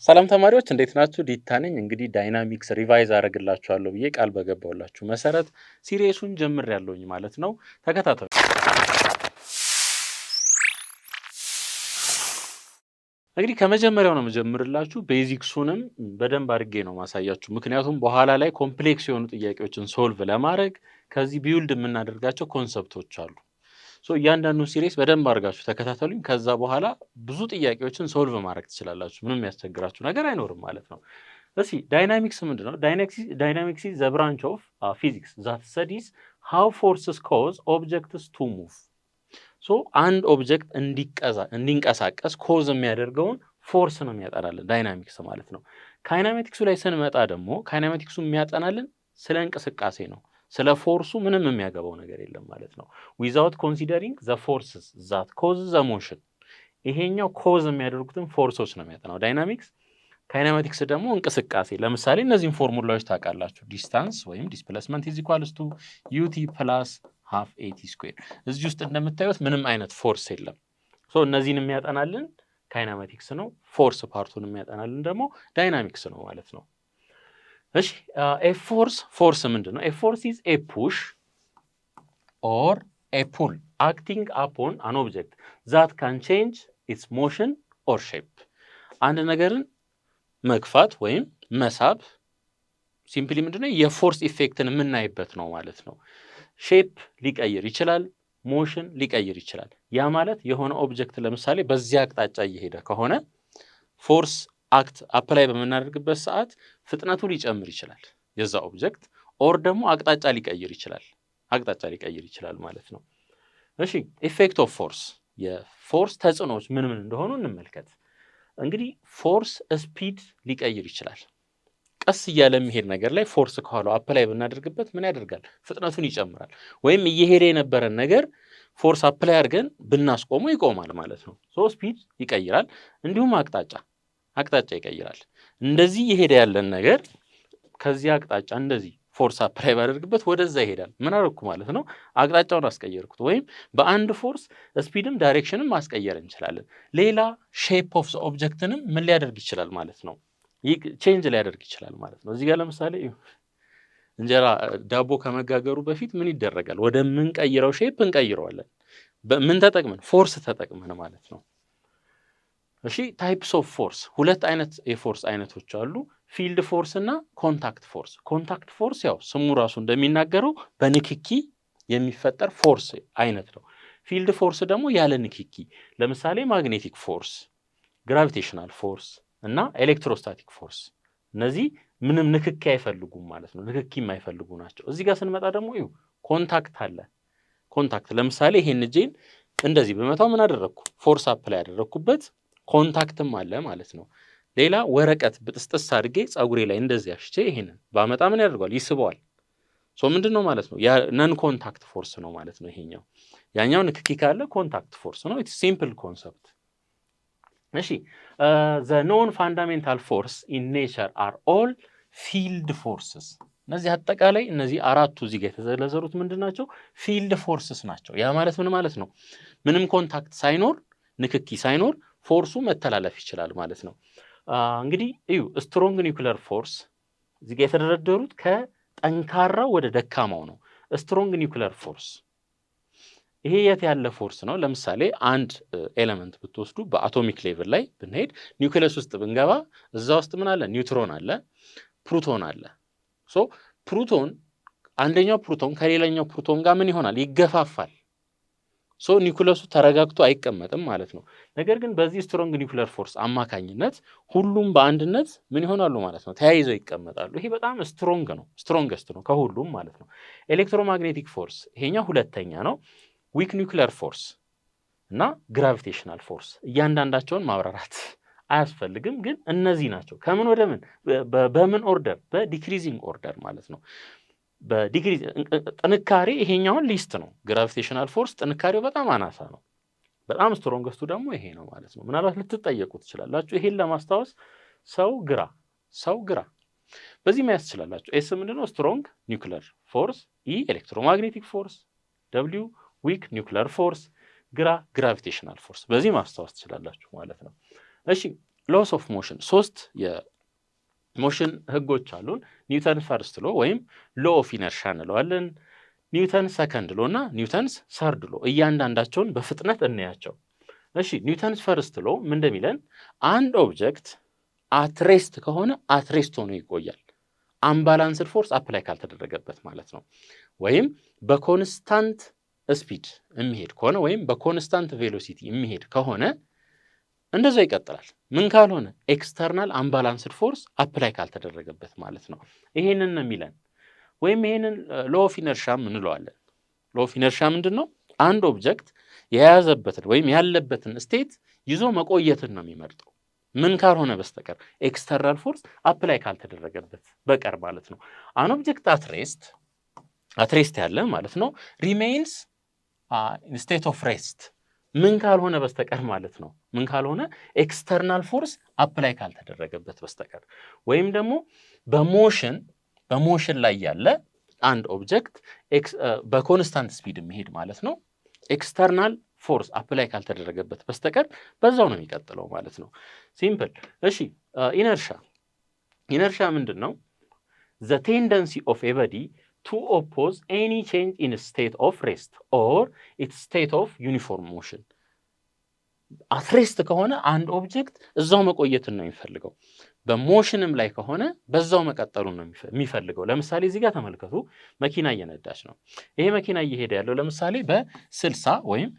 ሰላም ተማሪዎች እንዴት ናችሁ? ዲታ ነኝ። እንግዲህ ዳይናሚክስ ሪቫይዝ አደርግላችኋለሁ ብዬ ቃል በገባሁላችሁ መሰረት ሲሪየሱን ጀምሬያለሁኝ ማለት ነው። ተከታተሉ። እንግዲህ ከመጀመሪያው ነው የምጀምርላችሁ። ቤዚክሱንም በደንብ አድርጌ ነው ማሳያችሁ፣ ምክንያቱም በኋላ ላይ ኮምፕሌክስ የሆኑ ጥያቄዎችን ሶልቭ ለማድረግ ከዚህ ቢውልድ የምናደርጋቸው ኮንሰፕቶች አሉ። እያንዳንዱ ሲሪየስ በደንብ አድርጋችሁ ተከታተሉኝ። ከዛ በኋላ ብዙ ጥያቄዎችን ሶልቭ ማድረግ ትችላላችሁ። ምንም ያስቸግራችሁ ነገር አይኖርም ማለት ነው። እስኪ ዳይናሚክስ ምንድን ነው? ዳይናሚክስ ኢዝ ዘ ብራንች ኦፍ ፊዚክስ ዛት ስተዲስ ሃው ፎርስስ ኮዝ ኦብጀክትስ ቱ ሙቭ። አንድ ኦብጀክት እንዲንቀሳቀስ ኮዝ የሚያደርገውን ፎርስ ነው የሚያጠናልን ዳይናሚክስ ማለት ነው። ካይናሜቲክሱ ላይ ስንመጣ ደግሞ ካይናሜቲክሱ የሚያጠናልን ስለ እንቅስቃሴ ነው። ስለ ፎርሱ ምንም የሚያገባው ነገር የለም ማለት ነው። ዊዛውት ኮንሲደሪንግ ዘ ፎርስስ ዛት ኮዝ ዘ ሞሽን። ይሄኛው ኮዝ የሚያደርጉትን ፎርሶች ነው የሚያጠናው ዳይናሚክስ። ካይናሜቲክስ ደግሞ እንቅስቃሴ። ለምሳሌ እነዚህን ፎርሙላዎች ታውቃላችሁ። ዲስታንስ ወይም ዲስፕሌስመንት ኢዝ ኢኳልስ ቱ ዩቲ ፕላስ ሃፍ ኤቲ ስኩዌር። እዚህ ውስጥ እንደምታዩት ምንም አይነት ፎርስ የለም። እነዚህን የሚያጠናልን ካይናሜቲክስ ነው። ፎርስ ፓርቱን የሚያጠናልን ደግሞ ዳይናሚክስ ነው ማለት ነው። እሺ ኤ ፎርስ ምንድን ነው? ኤ ፎርስ ኢዝ ኤ ፑሽ ኦር ኤ ፑል አክቲንግ አፖን አን ኦብጀክት ዛት ካን ቼንጅ ኢትስ ሞሽን ኦር ሼፕ። አንድ ነገርን መግፋት ወይም መሳብ ሲምፕሊ ምንድነው የፎርስ ኢፌክትን የምናይበት ነው ማለት ነው። ሼፕ ሊቀይር ይችላል፣ ሞሽን ሊቀይር ይችላል። ያ ማለት የሆነ ኦብጀክት ለምሳሌ በዚያ አቅጣጫ እየሄደ ከሆነ ፎርስ አፕላይ በምናደርግበት ሰዓት ፍጥነቱ ሊጨምር ይችላል የዛ ኦብጀክት፣ ኦር ደግሞ አቅጣጫ ሊቀይር ይችላል ማለት ነው። እሺ ኢፌክት ኦፍ ፎርስ፣ የፎርስ ተጽዕኖዎች ምን እንደሆኑ እንመልከት። እንግዲህ ፎርስ ስፒድ ሊቀይር ይችላል። ቀስ እያለ የሚሄድ ነገር ላይ ፎርስ ከኋላው አፕላይ ብናደርግበት ምን ያደርጋል? ፍጥነቱን ይጨምራል። ወይም እየሄደ የነበረን ነገር ፎርስ አፕላይ አድርገን ብናስቆሙ ይቆማል ማለት ነው። ስፒድ ይቀይራል፣ እንዲሁም አቅጣጫ ይቀይራል። እንደዚህ የሄደ ያለን ነገር ከዚህ አቅጣጫ እንደዚህ ፎርስ አፕላይ ባደርግበት ወደዛ ይሄዳል። ምን አደረኩ ማለት ነው? አቅጣጫውን አስቀየርኩት። ወይም በአንድ ፎርስ ስፒድም ዳይሬክሽንም ማስቀየር እንችላለን። ሌላ ሼፕ ኦፍ ኦብጀክትንም ምን ሊያደርግ ይችላል ማለት ነው? ቼንጅ ሊያደርግ ይችላል ማለት ነው። እዚህ ጋር ለምሳሌ እንጀራ ዳቦ ከመጋገሩ በፊት ምን ይደረጋል? ወደምንቀይረው ሼፕ እንቀይረዋለን። ምን ተጠቅመን? ፎርስ ተጠቅመን ማለት ነው። እሺ ታይፕስ ኦፍ ፎርስ፣ ሁለት አይነት የፎርስ አይነቶች አሉ። ፊልድ ፎርስ እና ኮንታክት ፎርስ። ኮንታክት ፎርስ ያው ስሙ ራሱ እንደሚናገረው በንክኪ የሚፈጠር ፎርስ አይነት ነው። ፊልድ ፎርስ ደግሞ ያለ ንክኪ፣ ለምሳሌ ማግኔቲክ ፎርስ፣ ግራቪቴሽናል ፎርስ እና ኤሌክትሮስታቲክ ፎርስ። እነዚህ ምንም ንክኪ አይፈልጉም ማለት ነው። ንክኪ የማይፈልጉ ናቸው። እዚህ ጋር ስንመጣ ደግሞ ኮንታክት አለ። ኮንታክት ለምሳሌ ይሄን እጄን እንደዚህ በመታው ምን አደረግኩ? ፎርስ አፕላይ ያደረግኩበት ኮንታክትም አለ ማለት ነው። ሌላ ወረቀት ብጥስጥስ አድርጌ ፀጉሬ ላይ እንደዚህ አሽቼ ይሄንን ባመጣ ምን ያደርገዋል? ይስበዋል። ምንድን ነው ማለት ነው? ነን ኮንታክት ፎርስ ነው ማለት ነው ይሄኛው። ያኛው ንክኪ ካለ ኮንታክት ፎርስ ነው። ኢትስ ሲምፕል ኮንሰፕት። እሺ ዘ ኖን ፋንዳሜንታል ፎርስ ኢን ኔቸር አር ኦል ፊልድ ፎርስስ። እነዚህ አጠቃላይ እነዚህ አራቱ እዚህ ጋር የተዘረዘሩት ምንድን ናቸው? ፊልድ ፎርስስ ናቸው። ያ ማለት ምን ማለት ነው? ምንም ኮንታክት ሳይኖር ንክኪ ሳይኖር ፎርሱ መተላለፍ ይችላል ማለት ነው። እንግዲህ ስትሮንግ ኒውክለር ፎርስ እዚህ ጋር የተደረደሩት ከጠንካራው ወደ ደካማው ነው። ስትሮንግ ኒውክለር ፎርስ ይሄ የት ያለ ፎርስ ነው? ለምሳሌ አንድ ኤሌመንት ብትወስዱ በአቶሚክ ሌቭል ላይ ብንሄድ ኒውክለስ ውስጥ ብንገባ እዛ ውስጥ ምን አለ? ኒውትሮን አለ፣ ፕሩቶን አለ። ፕሩቶን አንደኛው ፕሩቶን ከሌላኛው ፕሩቶን ጋር ምን ይሆናል? ይገፋፋል። ኒውክለሱ ተረጋግቶ አይቀመጥም ማለት ነው። ነገር ግን በዚህ ስትሮንግ ኒውክለር ፎርስ አማካኝነት ሁሉም በአንድነት ምን ይሆናሉ ማለት ነው? ተያይዘው ይቀመጣሉ። ይሄ በጣም ስትሮንገስት ነው ከሁሉም ማለት ነው። ኤሌክትሮማግኔቲክ ፎርስ ይሄኛው ሁለተኛ ነው። ዊክ ኒውክለር ፎርስ እና ግራቪቴሽናል ፎርስ እያንዳንዳቸውን ማብራራት አያስፈልግም፣ ግን እነዚህ ናቸው። ከምን ወደ ምን? በምን ኦርደር? በዲክሪዚንግ ኦርደር ማለት ነው። በዲግሪ ጥንካሬ ይሄኛውን ሊስት ነው። ግራቪቴሽናል ፎርስ ጥንካሬው በጣም አናሳ ነው። በጣም ስትሮንገስቱ ደግሞ ይሄ ነው ማለት ነው። ምናልባት ልትጠየቁ ትችላላችሁ። ይሄን ለማስታወስ ሰው ግራ በዚህ ማየት ትችላላችሁ። ኤስ ምንድነው? ስትሮንግ ኒውክለር ፎርስ፣ ኢ ኤሌክትሮማግኔቲክ ፎርስ፣ ደብሊው ዊክ ኒውክለር ፎርስ፣ ግራቪቴሽናል ፎርስ። በዚህ ማስታወስ ትችላላችሁ ማለት ነው። እሺ ሎስ ኦፍ ሞሽን 3 የሞሽን ህጎች አሉን። ኒውተን ፈርስት ሎ ወይም ሎ ኦፍ ኢነርሻ እንለዋለን፣ ኒውተን ሰከንድ ሎ እና ኒውተንስ ሰርድ ሎ። እያንዳንዳቸውን በፍጥነት እናያቸው። እሺ ኒውተንስ ፈርስት ሎ ምን እንደሚለን አንድ ኦብጀክት አትሬስት ከሆነ አትሬስት ሆኖ ይቆያል፣ አምባላንስድ ፎርስ አፕላይ ካልተደረገበት ማለት ነው። ወይም በኮንስታንት ስፒድ የሚሄድ ከሆነ ወይም በኮንስታንት ቬሎሲቲ የሚሄድ ከሆነ እንደዛ ይቀጥላል። ምን ካልሆነ ኤክስተርናል አምባላንስድ ፎርስ አፕላይ ካልተደረገበት ማለት ነው። ይሄንን ነው የሚለን። ወይም ይሄንን ሎ ኦፍ ኢነርሻ እንለዋለን። ሎ ኦፍ ኢነርሻ ምንድን ነው? አንድ ኦብጀክት የያዘበትን ወይም ያለበትን ስቴት ይዞ መቆየትን ነው የሚመርጠው፣ ምን ካልሆነ በስተቀር ኤክስተርናል ፎርስ አፕላይ ካልተደረገበት በቀር ማለት ነው። አን ኦብጀክት አትሬስት ያለ ማለት ነው ሪሜይንስ ስቴት ኦፍ ሬስት ምን ካልሆነ በስተቀር ማለት ነው። ምን ካልሆነ ኤክስተርናል ፎርስ አፕላይ ካልተደረገበት በስተቀር ወይም ደግሞ በሞሽን ላይ ያለ አንድ ኦብጀክት በኮንስታንት ስፒድ የሚሄድ ማለት ነው ኤክስተርናል ፎርስ አፕላይ ካልተደረገበት በስተቀር በዛው ነው የሚቀጥለው ማለት ነው። ሲምፕል። እሺ ኢነርሻ ምንድን ነው? ዘ ቴንደንሲ ኦፍ ኤ ቦዲ to oppose any change in state of rest or its state of uniform motion። አትሬስት ከሆነ አንድ ኦብጀክት እዛው መቆየትን ነው የሚፈልገው፣ በሞሽንም ላይ ከሆነ በዛው መቀጠሉን ነው የሚፈልገው። ለምሳሌ እዚህ ጋር ተመልከቱ፣ መኪና እየነዳች ነው። ይሄ መኪና እየሄደ ያለው ለምሳሌ በ60 ወይም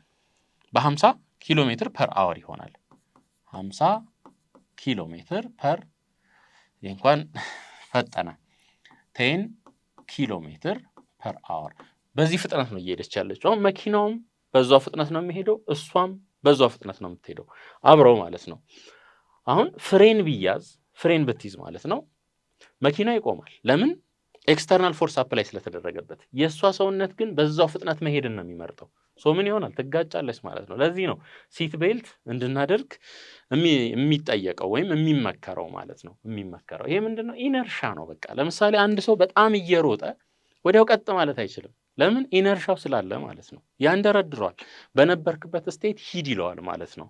በ50 ኪሎ ሜትር ፐር አወር ይሆናል። 50 ኪሎ ሜትር ፐር እንኳን ፈጠነ 10 ኪሎ ሜትር ፐር አወር በዚህ ፍጥነት ነው እየሄደች ያለችው። አሁን መኪናውም በዛው ፍጥነት ነው የሚሄደው፣ እሷም በዛው ፍጥነት ነው የምትሄደው፣ አብረው ማለት ነው። አሁን ፍሬን ብትይዝ ማለት ነው መኪናው ይቆማል። ለምን? ኤክስተርናል ፎርስ አፕላይ ስለተደረገበት። የእሷ ሰውነት ግን በዛው ፍጥነት መሄድን ነው የሚመርጠው። ምን ይሆናል? ትጋጫለች ማለት ነው። ለዚህ ነው ሲት ቤልት እንድናደርግ የሚጠየቀው ወይም የሚመከረው ማለት ነው። ይሄ ምንድን ነው? ኢነርሻ ነው። በቃ ለምሳሌ አንድ ሰው በጣም እየሮጠ ወዲያው ቀጥ ማለት አይችልም። ለምን? ኢነርሻው ስላለ ማለት ነው። ያንደረድረዋል፣ በነበርክበት ስቴት ሂድ ይለዋል ማለት ነው።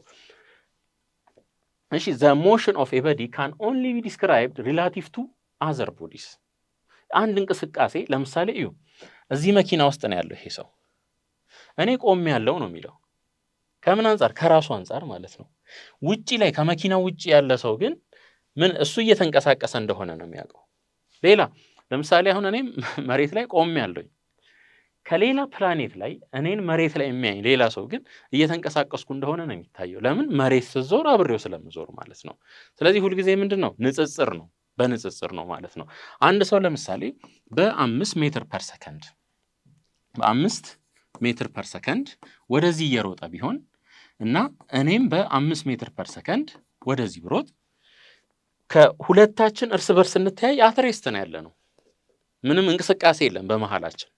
እሺ ዘ ሞሽን ኦፍ ኤ ቦዲ ካን ኦንሊ ቢ ዲስክራይብድ ሪላቲቭ ቱ አዘር ቦዲስ። አንድ እንቅስቃሴ ለምሳሌ እዩ፣ እዚህ መኪና ውስጥ ነው ያለው ይሄ ሰው፣ እኔ ቆሜ ያለው ነው የሚለው። ከምን አንጻር? ከራሱ አንጻር ማለት ነው። ውጪ ላይ ከመኪናው ውጪ ያለ ሰው ግን እሱ እየተንቀሳቀሰ እንደሆነ ነው የሚያውቀው። ሌላ ለምሳሌ አሁን እኔም መሬት ላይ ቆሜ ያለኝ፣ ከሌላ ፕላኔት ላይ እኔን መሬት ላይ የሚያኝ ሌላ ሰው ግን እየተንቀሳቀስኩ እንደሆነ ነው የሚታየው። ለምን? መሬት ስትዞር አብሬው ስለምዞር ማለት ነው። ስለዚህ ሁልጊዜ ምንድን ነው? በንጽጽር ነው ማለት ነው። አንድ ሰው ለምሳሌ በ5 ሜትር ፐር ሰከንድ ወደዚህ እየሮጠ ቢሆን እና እኔም በ5 ሜትር ፐር ሰከንድ ወደዚህ ብሮጥ ከሁለታችን እርስ በርስ እንተያይ አትሬስት ነው ያለ ነው። ምንም እንቅስቃሴ የለም በመሃላችን።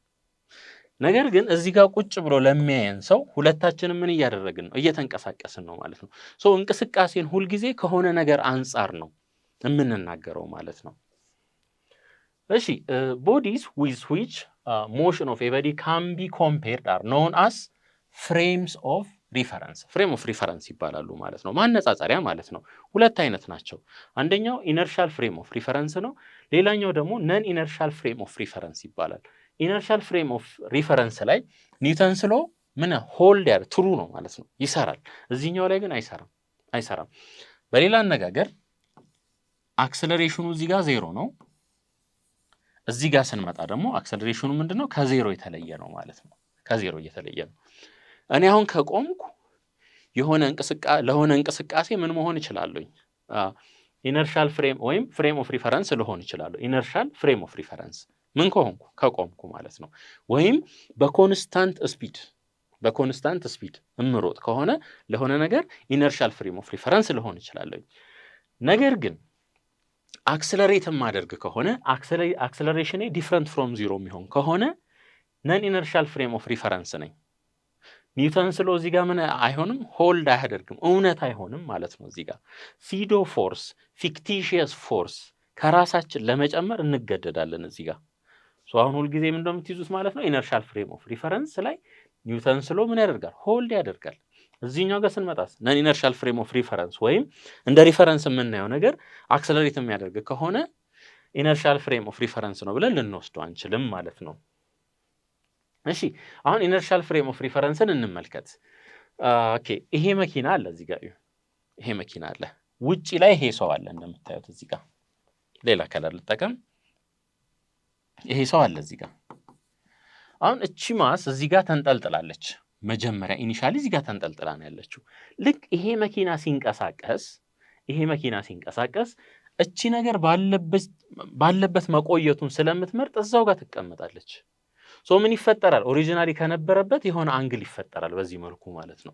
ነገር ግን እዚህ ጋር ቁጭ ብሎ ለሚያየን ሰው ሁለታችንም ምን እያደረግን ነው? እየተንቀሳቀስን ነው ማለት ነው። እንቅስቃሴን ሁልጊዜ ከሆነ ነገር አንጻር ነው የምንናገረው ማለት ነው። እሺ ቦዲስ ዊዝ ዊች ሞሽን ኦፍ ኤ ቦዲ ካን ቢ ኮምፔርድ አር ኖን አስ ፍሬምስ ኦፍ ሪፈረንስ ይባላሉ ማለት ነው። ማነጻጸሪያ ማለት ነው። ሁለት አይነት ናቸው። አንደኛው ኢነርሻል ፍሬም ኦፍ ሪፈረንስ ነው። ሌላኛው ደግሞ ነን ኢነርሻል ፍሬም ኦፍ ሪፈረንስ ይባላል። ኢነርሻል ፍሬም ኦፍ ሪፈረንስ ላይ ኒውተንስ ሎ ሆልድ ትሩ ነው ማለት ነው፣ ይሰራል። እዚህኛው ላይ ግን አይሰራም። በሌላ አነጋገር አክሰለሬሽኑ እዚህ ጋር 0 ነው። እዚህ ጋር ስንመጣ ደግሞ አክሰለሬሽኑ ምንድነው? ከዜሮ የተለየ ነው ማለት ነው። ከዜሮ የተለየ ነው። እኔ አሁን ከቆምኩ ለሆነ እንቅስቃሴ ምን መሆን እችላለሁ? ኢነርሻል ፍሬም ወይም ፍሬም ኦፍ ሪፈረንስ ልሆን እችላለሁ። ኢነርሻል ፍሬም ኦፍ ሪፈረንስ ምን ከቆምኩ ማለት ነው። ወይም በኮንስታንት ስፒድ እምሮጥ ከሆነ ለሆነ ነገር ኢነርሻል ፍሬም ኦፍ ሪፈረንስ ልሆን እችላለሁ። ነገር ግን አክሰለሬት ማደርግ ከሆነ አክሰለሬሽኔ ዲፍረንት ፍሮም 0 የሚሆን ከሆነ ነን ኢነርሻል ፍሬም ኦፍ ሪፈረንስ ነኝ። ኒውተንስ ሎ እዚህ ጋር ምን አይሆንም? ሆልድ አያደርግም፣ እውነት አይሆንም ማለት ነው። እዚህ ጋር ሲዶ ፎርስ፣ ፊክቲሽየስ ፎርስ ከራሳችን ለመጨመር እንገደዳለን እዚህ ጋር። አሁን ሁልጊዜ ምን እንደምትይዙት ማለት ነው ኢነርሻል ፍሬም ኦፍ ሪፈረንስ ላይ ኒውተንስ ሎ ምን ያደርጋል? ሆልድ ያደርጋል። እዚህኛው ጋር ስንመጣስ ነን ኢነርሻል ፍሬም ኦፍ ሪፈረንስ ወይም እንደ ሪፈረንስ የምናየው ነገር አክሰለሬት የሚያደርግ ከሆነ ኢነርሻል ፍሬም ኦፍ ሪፈረንስ ነው ብለን ልንወስደው አንችልም ማለት ነው። እሺ አሁን ኢነርሻል ፍሬም ኦፍ ሪፈረንስን እንመልከት። ኦኬ ይሄ መኪና አለ እዚህ ጋር ይሄ መኪና አለ፣ ውጪ ላይ ይሄ ሰው አለ እንደምታዩት እዚህ ጋር ሌላ ከለር ልጠቀም። ይሄ ሰው አለ እዚህ ጋር። አሁን እቺ ማስ እዚህ ጋር ተንጠልጥላለች። መጀመሪያ ኢኒሻሊ እዚህ ጋር ተንጠልጥላ ነው ያለችው። ልክ ይሄ መኪና ሲንቀሳቀስ እቺ ነገር ባለበት መቆየቱን ስለምትመርጥ እዛው ጋር ትቀመጣለች። ሶ ምን ይፈጠራል? ኦሪጂናሊ ከነበረበት የሆነ አንግል ይፈጠራል በዚህ መልኩ ማለት ነው።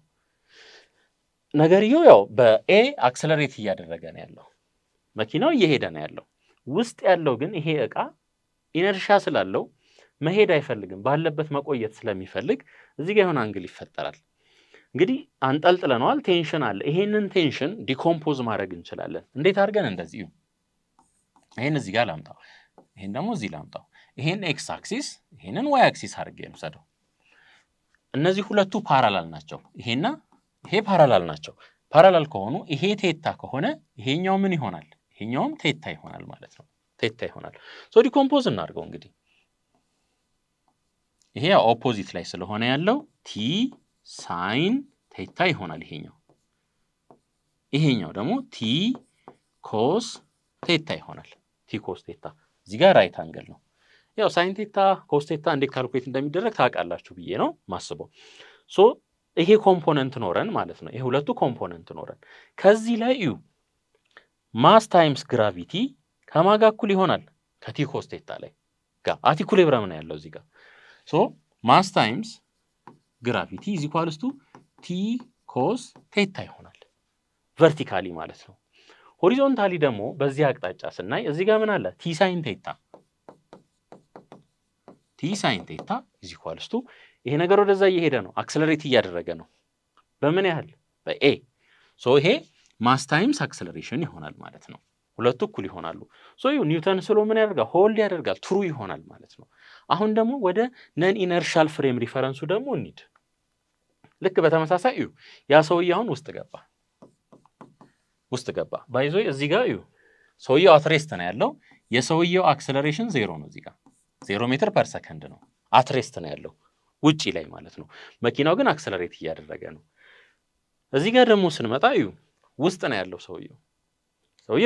ነገርየው ያው በኤ አክሰለሬት እያደረገ ነው ያለው፣ መኪናው እየሄደ ነው ያለው። ውስጥ ያለው ግን ይሄ እቃ ኢነርሻ ስላለው መሄድ አይፈልግም፣ ባለበት መቆየት ስለሚፈልግ እዚህ ጋር የሆነ አንግል ይፈጠራል። እንግዲህ አንጠልጥለነዋል፣ ቴንሽን አለ። ይሄንን ቴንሽን ዲኮምፖዝ ማድረግ እንችላለን። እንዴት አድርገን? እንደዚህ ይሄን እዚህ ጋር ላምጣው፣ ይሄን ደግሞ እዚህ ላምጣው። ይሄን ኤክስ አክሲስ ይሄንን ዋይ አክሲስ አድርጌ እንውሰደው። እነዚህ ሁለቱ ፓራላል ናቸው። ይሄና ይሄ ፓራላል ናቸው። ፓራላል ከሆኑ ይሄ ቴታ ከሆነ ይሄኛው ምን ይሆናል? ይሄኛውም ቴታ ይሆናል ማለት ነው። ቴታ ይሆናል። ሶ ዲኮምፖዝ እናድርገው እንግዲህ። ይሄ ኦፖዚት ላይ ስለሆነ ያለው ቲ ሳይን ቴታ ይሆናል ይሄኛው ደግሞ ቲ ኮስ ቴታ ይሆናል። ቲ ኮስ ቴታ እዚህ ጋር ራይት አንግል ነው። ያው ሳይን ቴታ ኮስ ቴታ እንዴት ካልኩሌት እንደሚደረግ ታውቃላችሁ ብዬ ነው ማስበው። ሶ ይሄ ኮምፖነንት ኖረን ማለት ነው። ይሄ ሁለቱ ኮምፖነንት ኖረን ከዚህ ላይ እዩ ማስ ታይምስ ግራቪቲ ከማጋ እኩል ይሆናል ከቲ ኮስ ቴታ ላይ ጋር አቲኩሊብረም ነው ያለው እዚህ ጋር። ሶ ማስ ታይምስ ግራቪቲ ኢዝ ኢኳልስ ቱ ቲ ኮስ ቴታ ይሆናል ቨርቲካሊ ማለት ነው። ሆሪዞንታሊ ደግሞ በዚህ አቅጣጫ ስናይ እዚህ ጋር ምን አለ? ቲ ሳይን ቴታ ኢዝ ኢኳልስ ቱ ይሄ ነገር ወደዛ እየሄደ ነው፣ አክሰለሬት እያደረገ ነው። በምን ያህል? በኤ። ሶ ይሄ ማስ ታይምስ አክሰለሬሽን ይሆናል ማለት ነው። ሁለቱ እኩል ይሆናሉ። ሶ ኒውተን ስሎ ምን ያደርጋል? ሆልድ ያደርጋል፣ ትሩ ይሆናል ማለት ነው። አሁን ደግሞ ወደ ነን ኢነርሻል ፍሬም ሪፈረንሱ ደግሞ እንሂድ። ልክ በተመሳሳይ እዩ ያ ሰውዬ አሁን ውስጥ ገባ ባይዞ እዚህ ጋር እዩ ሰውዬው አትሬስት ነው ያለው። የሰውዬው አክሰለሬሽን 0 ነው። እዚህ ጋር 0 ሜትር ፐር ሰከንድ ነው። አትሬስት ነው ያለው ውጪ ላይ ማለት ነው። መኪናው ግን አክሰለሬት እያደረገ ነው። እዚህ ጋር ደግሞ ስንመጣ እዩ ውስጥ ነው ያለው ሰውዬው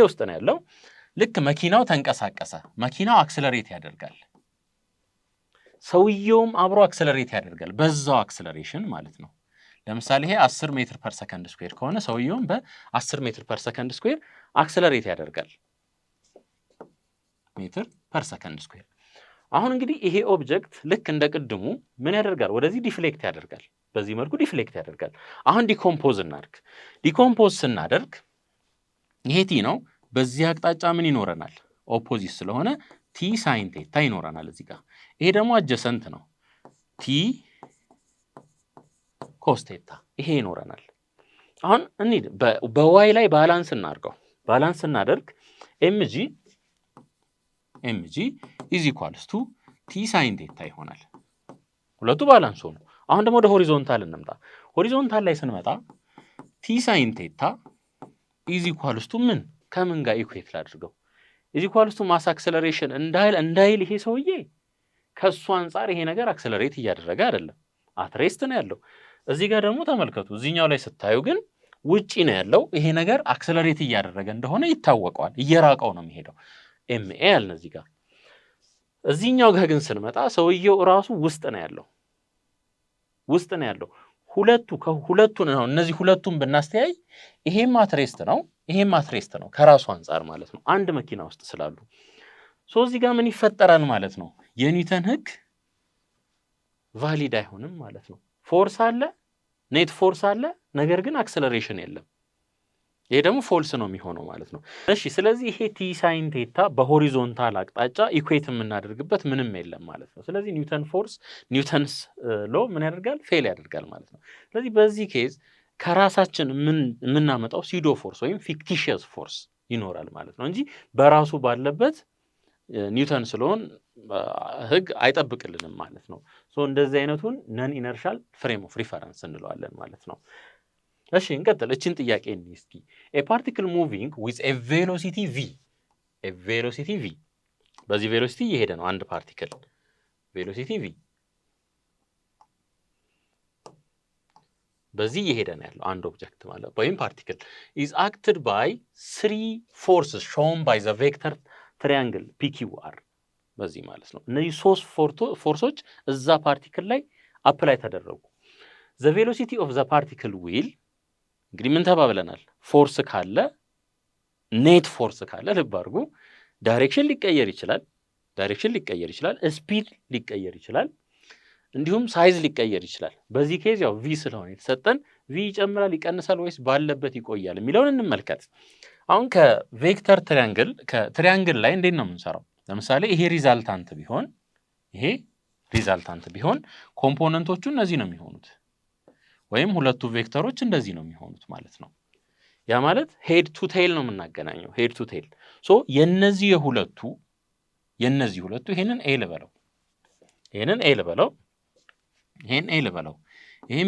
ውስጥ ነው ያለው። ልክ መኪናው ተንቀሳቀሰ፣ መኪናው አክሰለሬት ያደርጋል፣ ሰውዬውም አብሮ አክሰለሬት ያደርጋል በዛው አክሰለሬሽን ማለት ነው። ለምሳሌ ይሄ 10 ሜትር ፐር ሰከንድ ስኩዌር ከሆነ ሰውየውም በ10 ሜትር ፐር ሰከንድ ስኩዌር አክሰለሬት ያደርጋል ሜትር ፐር ሰከንድ ስኩዌር። አሁን እንግዲህ ይሄ ኦብጀክት ልክ እንደ ቅድሙ ምን ያደርጋል? ወደዚህ ዲፍሌክት ያደርጋል፣ በዚህ መልኩ ዲፍሌክት ያደርጋል። አሁን ዲኮምፖዝ እናድርግ። ዲኮምፖዝ ስናደርግ ይሄ ቲ ነው፣ በዚህ አቅጣጫ ምን ይኖረናል? ኦፖዚት ስለሆነ ቲ ሳይን ቴታ ይኖረናል እዚህ ጋር። ይሄ ደግሞ አጀሰንት ነው፣ ቲ ኮስ ቴታ ይሄ ይኖረናል። አሁን እንሂድ በዋይ ላይ ባላንስ እናድርገው። ባላንስ እናደርግ ኤምጂ ኢዝ ኢኳልስ ቱ ቲ ሳይን ቴታ ይሆናል። ሁለቱ ባላንስ ሆኑ። አሁን ደግሞ ወደ ሆሪዞንታል እንምጣ። ሆሪዞንታል ላይ ስንመጣ ቲ ሳይን ቴታ ኢዝ ኢኳልስ ቱ ምን ከምን ጋር ኢኩዌት ላድርገው? ኢዝ ኢኳልስ ቱ ማስ አክሰለሬሽን እንዳይል ይሄ ሰውዬ ከሱ አንጻር ይሄ ነገር አክሰለሬት እያደረገ አይደለም፣ አትሬስት ነው ያለው። እዚህ ጋር ደግሞ ተመልከቱ፣ እዚህኛው ላይ ስታዩ ግን ውጪ ነው ያለው። ይሄ ነገር አክሰለሬት እያደረገ እንደሆነ ይታወቀዋል፣ እየራቀው ነው የሚሄደው። ኤምኤ ያልን እዚህ ጋር። እዚህኛው ጋር ግን ስንመጣ ሰውየው እራሱ ውስጥ ነው ያለው። ሁለቱን ነው እነዚህ ሁለቱን ብናስተያይ ይሄም አትሬስት ነው፣ ይሄም አትሬስት ነው ከራሱ አንጻር ማለት ነው፣ አንድ መኪና ውስጥ ስላሉ። እዚህ ጋር ምን ይፈጠራል ማለት ነው? የኒውተን ህግ ቫሊድ አይሆንም ማለት ነው። ፎርስ አለ፣ ኔት ፎርስ አለ፣ ነገር ግን አክሰለሬሽን የለም። ይሄ ደግሞ ፎልስ ነው የሚሆነው ማለት ነው። እሺ፣ ስለዚህ ይሄ ቲ ሳይን ቴታ በሆሪዞንታል አቅጣጫ ኢኩዌት የምናደርግበት ምንም የለም ማለት ነው። ስለዚህ ኒውተንስ ሎ ምን ያደርጋል? ፌል ያደርጋል ማለት ነው። ስለዚህ በዚህ ኬዝ ከራሳችን የምናመጣው ሲዶ ፎርስ ወይም ፊክቲሽየስ ፎርስ ይኖራል ማለት ነው እንጂ በራሱ ባለበት ኒውተን ስለሆን ህግ አይጠብቅልንም ማለት ነው። እንደዚህ አይነቱን ነን ኢነርሻል ፍሬም ኦፍ ሪፈረንስ እንለዋለን ማለት ነው። እሺ እንቀጥል። እቺን ጥያቄ እንይ እስኪ። a particle moving with a velocity v በዚህ ቬሎሲቲ እየሄደ ነው አንድ ፓርቲክል ቬሎሲቲ v በዚህ እየሄደ ነው ያለው አንድ ኦብጀክት ማለት ወይም ፓርቲክል is acted by 3 forces shown by the vector triangle pqr በዚህ ማለት ነው። እነዚህ 3 ፎርሶች እዛ ፓርቲክል ላይ አፕላይ ተደረጉ። the velocity of the particle will እንግዲህ ምን ተባብለናል? ፎርስ ካለ ኔት ፎርስ ካለ ልብ አድርጉ ዳይሬክሽን ሊቀየር ይችላል፣ ስፒድ ሊቀየር ይችላል፣ እንዲሁም ሳይዝ ሊቀየር ይችላል። በዚህ ኬዝ ያው ቪ ስለሆነ የተሰጠን ቪ ይጨምራል ይቀንሳል ወይስ ባለበት ይቆያል የሚለውን እንመልከት። አሁን ከቬክተር ትሪያንግል ላይ እንዴት ነው የምንሰራው? ለምሳሌ ይሄ ሪዛልታንት ቢሆን ኮምፖነንቶቹ እነዚህ ነው የሚሆኑት፣ ወይም ሁለቱ ቬክተሮች እንደዚህ ነው የሚሆኑት ማለት ነው። ያ ማለት ሄድ ቱ ቴል ነው የምናገናኘው፣ ሄድ ቱ ቴል። ሶ የነዚህ ሁለቱ ይሄንን ኤ ልበለው፣ ይሄንን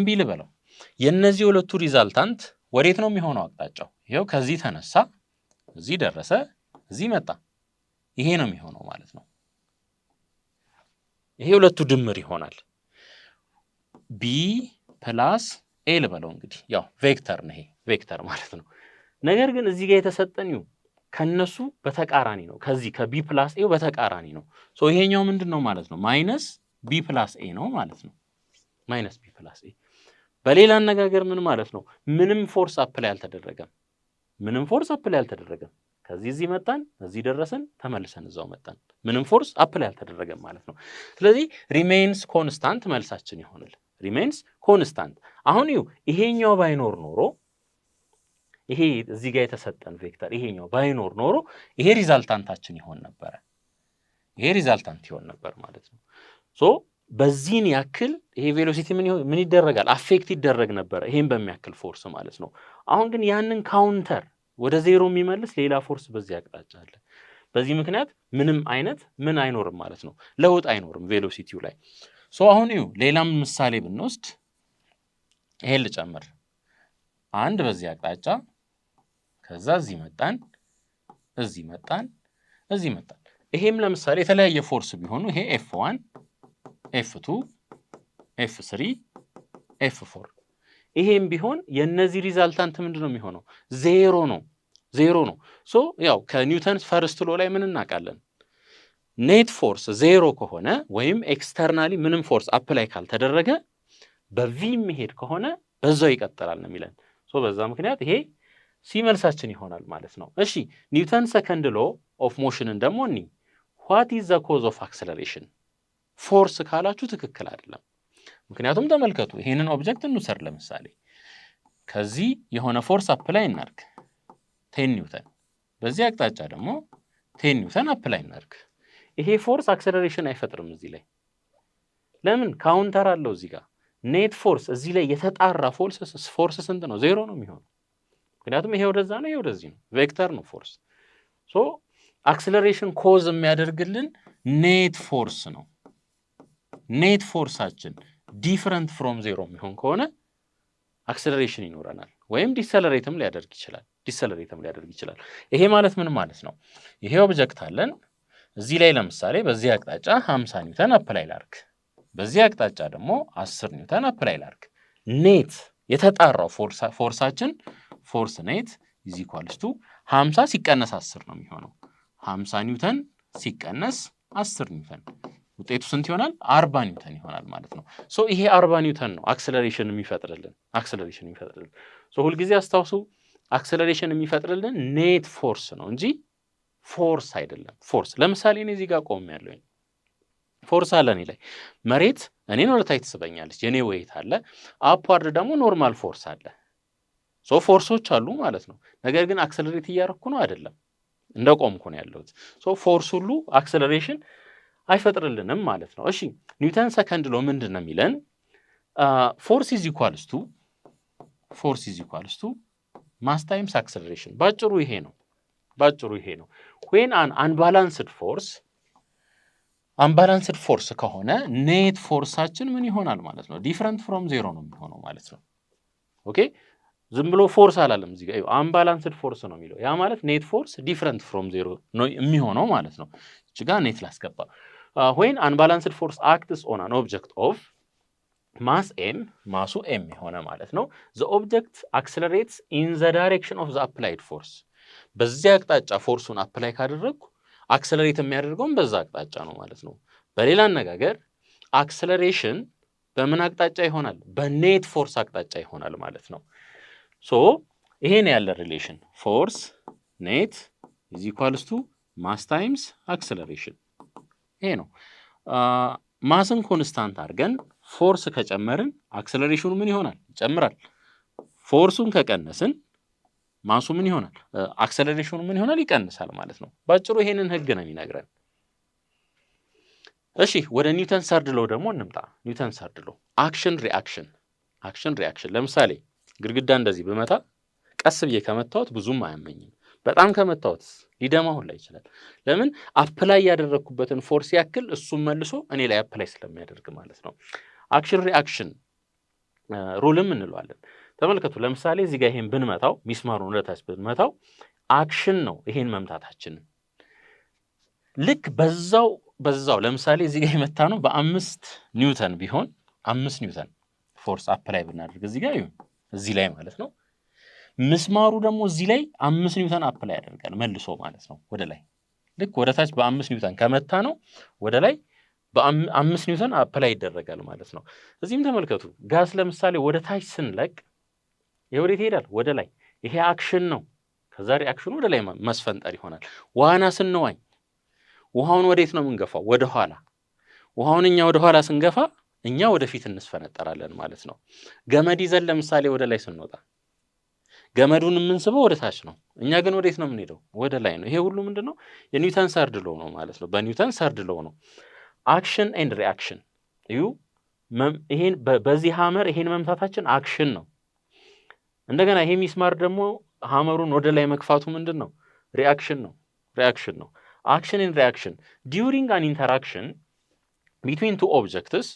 ቢ ልበለው። የነዚህ ሁለቱ ሪዛልታንት ወዴት ነው የሚሆነው አቅጣጫው? ይሄው ከዚህ ተነሳ፣ እዚህ ደረሰ፣ እዚህ መጣ። ይሄ ነው የሚሆነው ማለት ነው። ይሄ ሁለቱ ድምር ይሆናል። ቢ ፕላስ ኤ ልበለው። እንግዲህ ያው ቬክተር ነው፣ ይሄ ቬክተር ማለት ነው። ነገር ግን እዚህ ጋር የተሰጠን ከነሱ በተቃራኒ ነው። ከዚህ ከቢ ፕላስ ኤ በተቃራኒ ነው። ሶ ይሄኛው ምንድን ነው ማለት ነው? ማይነስ ቢ ፕላስ ኤ ነው ማለት ነው። ማይነስ ቢ ፕላስ ኤ። በሌላ አነጋገር ምን ማለት ነው? ምንም ፎርስ አፕላይ አልተደረገም። ከዚህ እዚህ መጣን፣ እዚህ ደረሰን፣ ተመልሰን እዛው መጣን። ምንም ፎርስ አፕላይ አልተደረገም ማለት ነው። ስለዚህ ሪሜይንስ ኮንስታንት መልሳችን ይሆናል። ሪሜይንስ ኮንስታንት። አሁን ይሄኛው ባይኖር ኖሮ ይሄ እዚህ ጋር የተሰጠን ቬክተር ይሄኛው ባይኖር ኖሮ ይሄ ሪዛልታንታችን ይሆን ነበር ማለት ነው። ሶ በዚህን ያክል ይሄ ቬሎሲቲ ምን ይደረጋል? አፌክት ይደረግ ነበር፣ ይሄን በሚያክል ፎርስ ማለት ነው። አሁን ግን ያንን ካውንተር ወደ ዜሮ የሚመልስ ሌላ ፎርስ በዚህ አቅጣጫ አለ። በዚህ ምክንያት ምንም አይነት ምን አይኖርም ማለት ነው፣ ለውጥ አይኖርም ቬሎሲቲው ላይ። ሶ አሁን ሌላም ምሳሌ ብንወስድ ይሄን ልጨምር። አንድ በዚህ አቅጣጫ፣ ከዛ እዚህ መጣን። ይሄም ለምሳሌ የተለያየ ፎርስ ቢሆኑ ይሄ F1 F2 F3 F4 ይሄም ቢሆን የነዚህ ሪዛልታንት ምንድን ነው የሚሆነው? ዜሮ ነው። ሶ ያው ከኒውተንስ ፈርስት ሎ ላይ ምን እናውቃለን? ኔት ፎርስ ዜሮ ከሆነ ወይም ኤክስተርናሊ ምንም ፎርስ አፕላይ ካልተደረገ በቪ የሚሄድ ከሆነ በዛው ይቀጥላል ነው የሚለን። ሶ በዛ ምክንያት ይሄ ሲመልሳችን ይሆናል ማለት ነው። እሺ ኒውተን ሰከንድ ሎ ኦፍ ሞሽንን ደግሞ እኒ ዋት ኢዝ ዘ ኮዝ ኦፍ አክሰለሬሽን? ፎርስ ካላችሁ ትክክል አይደለም። ምክንያቱም ተመልከቱ፣ ይሄንን ኦብጀክት እንውሰድ። ለምሳሌ ከዚህ የሆነ ፎርስ አፕላይ እናርግ 10 ኒውተን፣ በዚህ አቅጣጫ ደግሞ 10 ኒውተን አፕላይ እናርግ። ይሄ ፎርስ አክሰለሬሽን አይፈጥርም እዚህ ላይ። ለምን? ካውንተር አለው እዚህ ጋር። ኔት ፎርስ እዚህ ላይ የተጣራ ፎርስ ስንት ነው? ዜሮ ነው የሚሆነው። ምክንያቱም ይሄ ወደዛ ነው፣ ይሄ ወደዚህ ነው። ቬክተር ነው ፎርስ። ሶ አክሰለሬሽን ኮዝ የሚያደርግልን ኔት ፎርስ ነው። ኔት ፎርሳችን ዲፍረንት ፍሮም ዜሮ የሚሆን ከሆነ አክሰለሬሽን ይኖረናል፣ ወይም ዲሰለሬትም ሊያደርግ ይችላል። ይሄ ማለት ምን ማለት ነው? ይሄ ኦብጀክት አለን እዚህ ላይ ለምሳሌ በዚህ አቅጣጫ 50 ኒውተን አፕላይ ላርግ፣ በዚህ አቅጣጫ ደግሞ 10 ኒውተን አፕላይ ላርግ። ኔት የተጣራው ፎርሳችን ፎርስ ኔት ኢዝ ኢኳልስ ቱ 50 ሲቀነስ 10 ነው የሚሆነው። 50 ኒውተን ሲቀነስ 10 ኒውተን ውጤቱ ስንት ይሆናል? 40 ኒውተን ይሆናል ማለት ነው። ሶ ይሄ 40 ኒውተን ነው አክሰለሬሽን የሚፈጥርልን። ሶ ሁልጊዜ አስታውሱ፣ አክሰለሬሽን የሚፈጥርልን ኔት ፎርስ ነው እንጂ ፎርስ አይደለም። ፎርስ ለምሳሌ እኔ እዚህ ጋር ቆሜያለሁ፣ ፎርስ አለ እኔ ላይ፣ መሬት እኔን ወደ ታች ትስበኛለች፣ የኔ ዌይት አለ፣ አፕዋርድ ደግሞ ኖርማል ፎርስ አለ። ሶ ፎርሶች አሉ ማለት ነው። ነገር ግን አክሰለሬት እያደረኩ ነው አይደለም፣ እንደ ቆምኩ ነው ያለሁት። ሶ ፎርስ ሁሉ አክሰለሬሽን አይፈጥርልንም ማለት ነው። እሺ ኒውተን ሰከንድ ሎ ምንድን ነው የሚለን? ፎርስ ኢዝ ኢኳልስ ቱ ማስ ታይምስ አክሰለሬሽን። ባጭሩ ይሄ ነው። ዌን አን አንባላንስድ ፎርስ ከሆነ ኔት ፎርሳችን ምን ይሆናል ማለት ነው? ዲፍረንት ፍሮም ዜሮ ነው የሚሆነው ማለት ነው። ኦኬ ዝም ብሎ ፎርስ አላለም እዚህ ጋር አንባላንስድ ፎርስ ነው የሚለው። ያ ማለት ኔት ፎርስ ዲፍረንት ፍሮም ዜሮ ነው የሚሆነው ማለት ነው። እዚህ ጋር ኔት ላስገባ። when unbalanced force acts on an object of mass m ማሱ m የሆነ ማለት ነው the object accelerates in the direction of the applied force በዚህ አቅጣጫ ፎርሱን አፕላይ ካደረግኩ አክሰለሬት የሚያደርገውን በዛ አቅጣጫ ነው ማለት ነው። በሌላ አነጋገር አክሰለሬሽን በምን አቅጣጫ ይሆናል? በኔት ፎርስ አቅጣጫ ይሆናል ማለት ነው። ሶ ይሄን ያለ ሪሌሽን ፎርስ ኔት ኢዝ ኢኳልስ ቱ ማስ ታይምስ አክሰለሬሽን ይሄ ነው። ማስን ኮንስታንት አድርገን ፎርስ ከጨመርን አክሰለሬሽኑ ምን ይሆናል? ይጨምራል። ፎርሱን ከቀነስን ማሱ ምን ይሆናል? አክሰለሬሽኑ ምን ይሆናል? ይቀንሳል ማለት ነው። ባጭሩ ይሄንን ህግ ነው የሚነግረን። እሺ ወደ ኒውተን ሰርድ ሎው ደግሞ እንምጣ። ኒውተን ሰርድ ሎው አክሽን ሪአክሽን ለምሳሌ ግድግዳ እንደዚህ ብመታ ቀስ ብዬ ከመታወት ብዙም አያመኝም። በጣም ከመታወት ሊደማ ሁላ ይችላል። ለምን? አፕላይ ያደረኩበትን ፎርስ ያክል እሱም መልሶ እኔ ላይ አፕላይ ስለሚያደርግ ማለት ነው። አክሽን ሪአክሽን ሩልም እንለዋለን። ተመልከቱ። ለምሳሌ እዚህ ጋር ይሄን ብንመታው ሚስማሩን ወደታች ብንመታው አክሽን ነው ይሄን መምታታችን። ልክ በዛው ለምሳሌ እዚህ ጋር የመታ ነው በ5 ኒውተን ቢሆን 5 ኒውተን ፎርስ አፕላይ ብናደርግ እዚህ ጋር ይሁን እዚህ ላይ ማለት ነው። ምስማሩ ደግሞ እዚህ ላይ 5 ኒውተን አፕላይ ያደርጋል መልሶ ማለት ነው ወደ ላይ። ልክ ወደ ታች በ5 ኒውተን ከመታ ነው ወደ ላይ በ5 ኒውተን አፕላይ ይደረጋል ማለት ነው። እዚህም ተመልከቱ። ጋስ ለምሳሌ ወደ ታች ስንለቅ የወዴት ይሄዳል? ወደ ላይ። ይሄ አክሽን ነው። ከዛ ሪአክሽኑ ወደ ላይ መስፈንጠር ይሆናል። ዋና ስንዋኝ ውሃውን ወዴት ነው የምንገፋው? ወደ ኋላ። ውሃውን እኛ ወደ ኋላ ስንገፋ እኛ ወደፊት እንስፈነጠራለን ማለት ነው። ገመድ ይዘን ለምሳሌ ወደ ላይ ስንወጣ ገመዱን የምንስበው ወደ ታች ነው። እኛ ግን ወዴት ነው የምንሄደው? ወደ ላይ ነው። ይሄ ሁሉ ምንድነው? የኒውተን ሰርድ ሎው ነው ማለት ነው። በኒውተን ሰርድ ሎው ነው አክሽን ኤንድ ሪአክሽን። ይሄን በዚህ ሃመር ይሄን መምታታችን አክሽን ነው። እንደገና ይሄ ሚስማር ደግሞ ሃመሩን ወደ ላይ መግፋቱ ምንድን ነው? ሪአክሽን ነው። አክሽን ኤንድ ሪአክሽን ዲዩሪንግ አን ኢንተራክሽን ቢትዊን ቱ ኦብጀክትስ።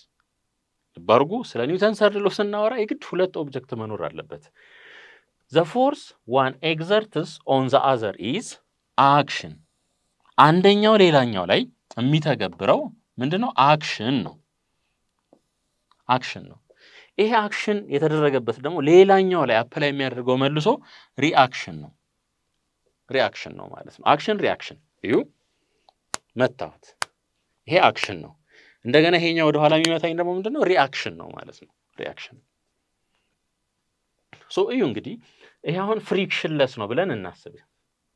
ባርጉ ስለ ኒውተን ሰርድ ሎው ስናወራ የግድ ሁለት ኦብጀክት መኖር አለበት። the force one exerts on the other is action። አንደኛው ሌላኛው ላይ የሚተገብረው ምንድነው? አክሽን ነው። ይሄ አክሽን የተደረገበት ደግሞ ሌላኛው ላይ አፕላይ የሚያደርገው መልሶ ሪአክሽን ነው ማለት ነው። አክሽን ሪአክሽን እዩ መታወት፣ ይሄ አክሽን ነው። እንደገና ይሄኛው ወደ ኋላ የሚመታኝ ደግሞ ምንድነው? ሪአክሽን ነው ማለት ነው። ሪአክሽን ሶ እዩ እንግዲህ ይሄ አሁን ፍሪክሽንለስ ነው ብለን እናስብ።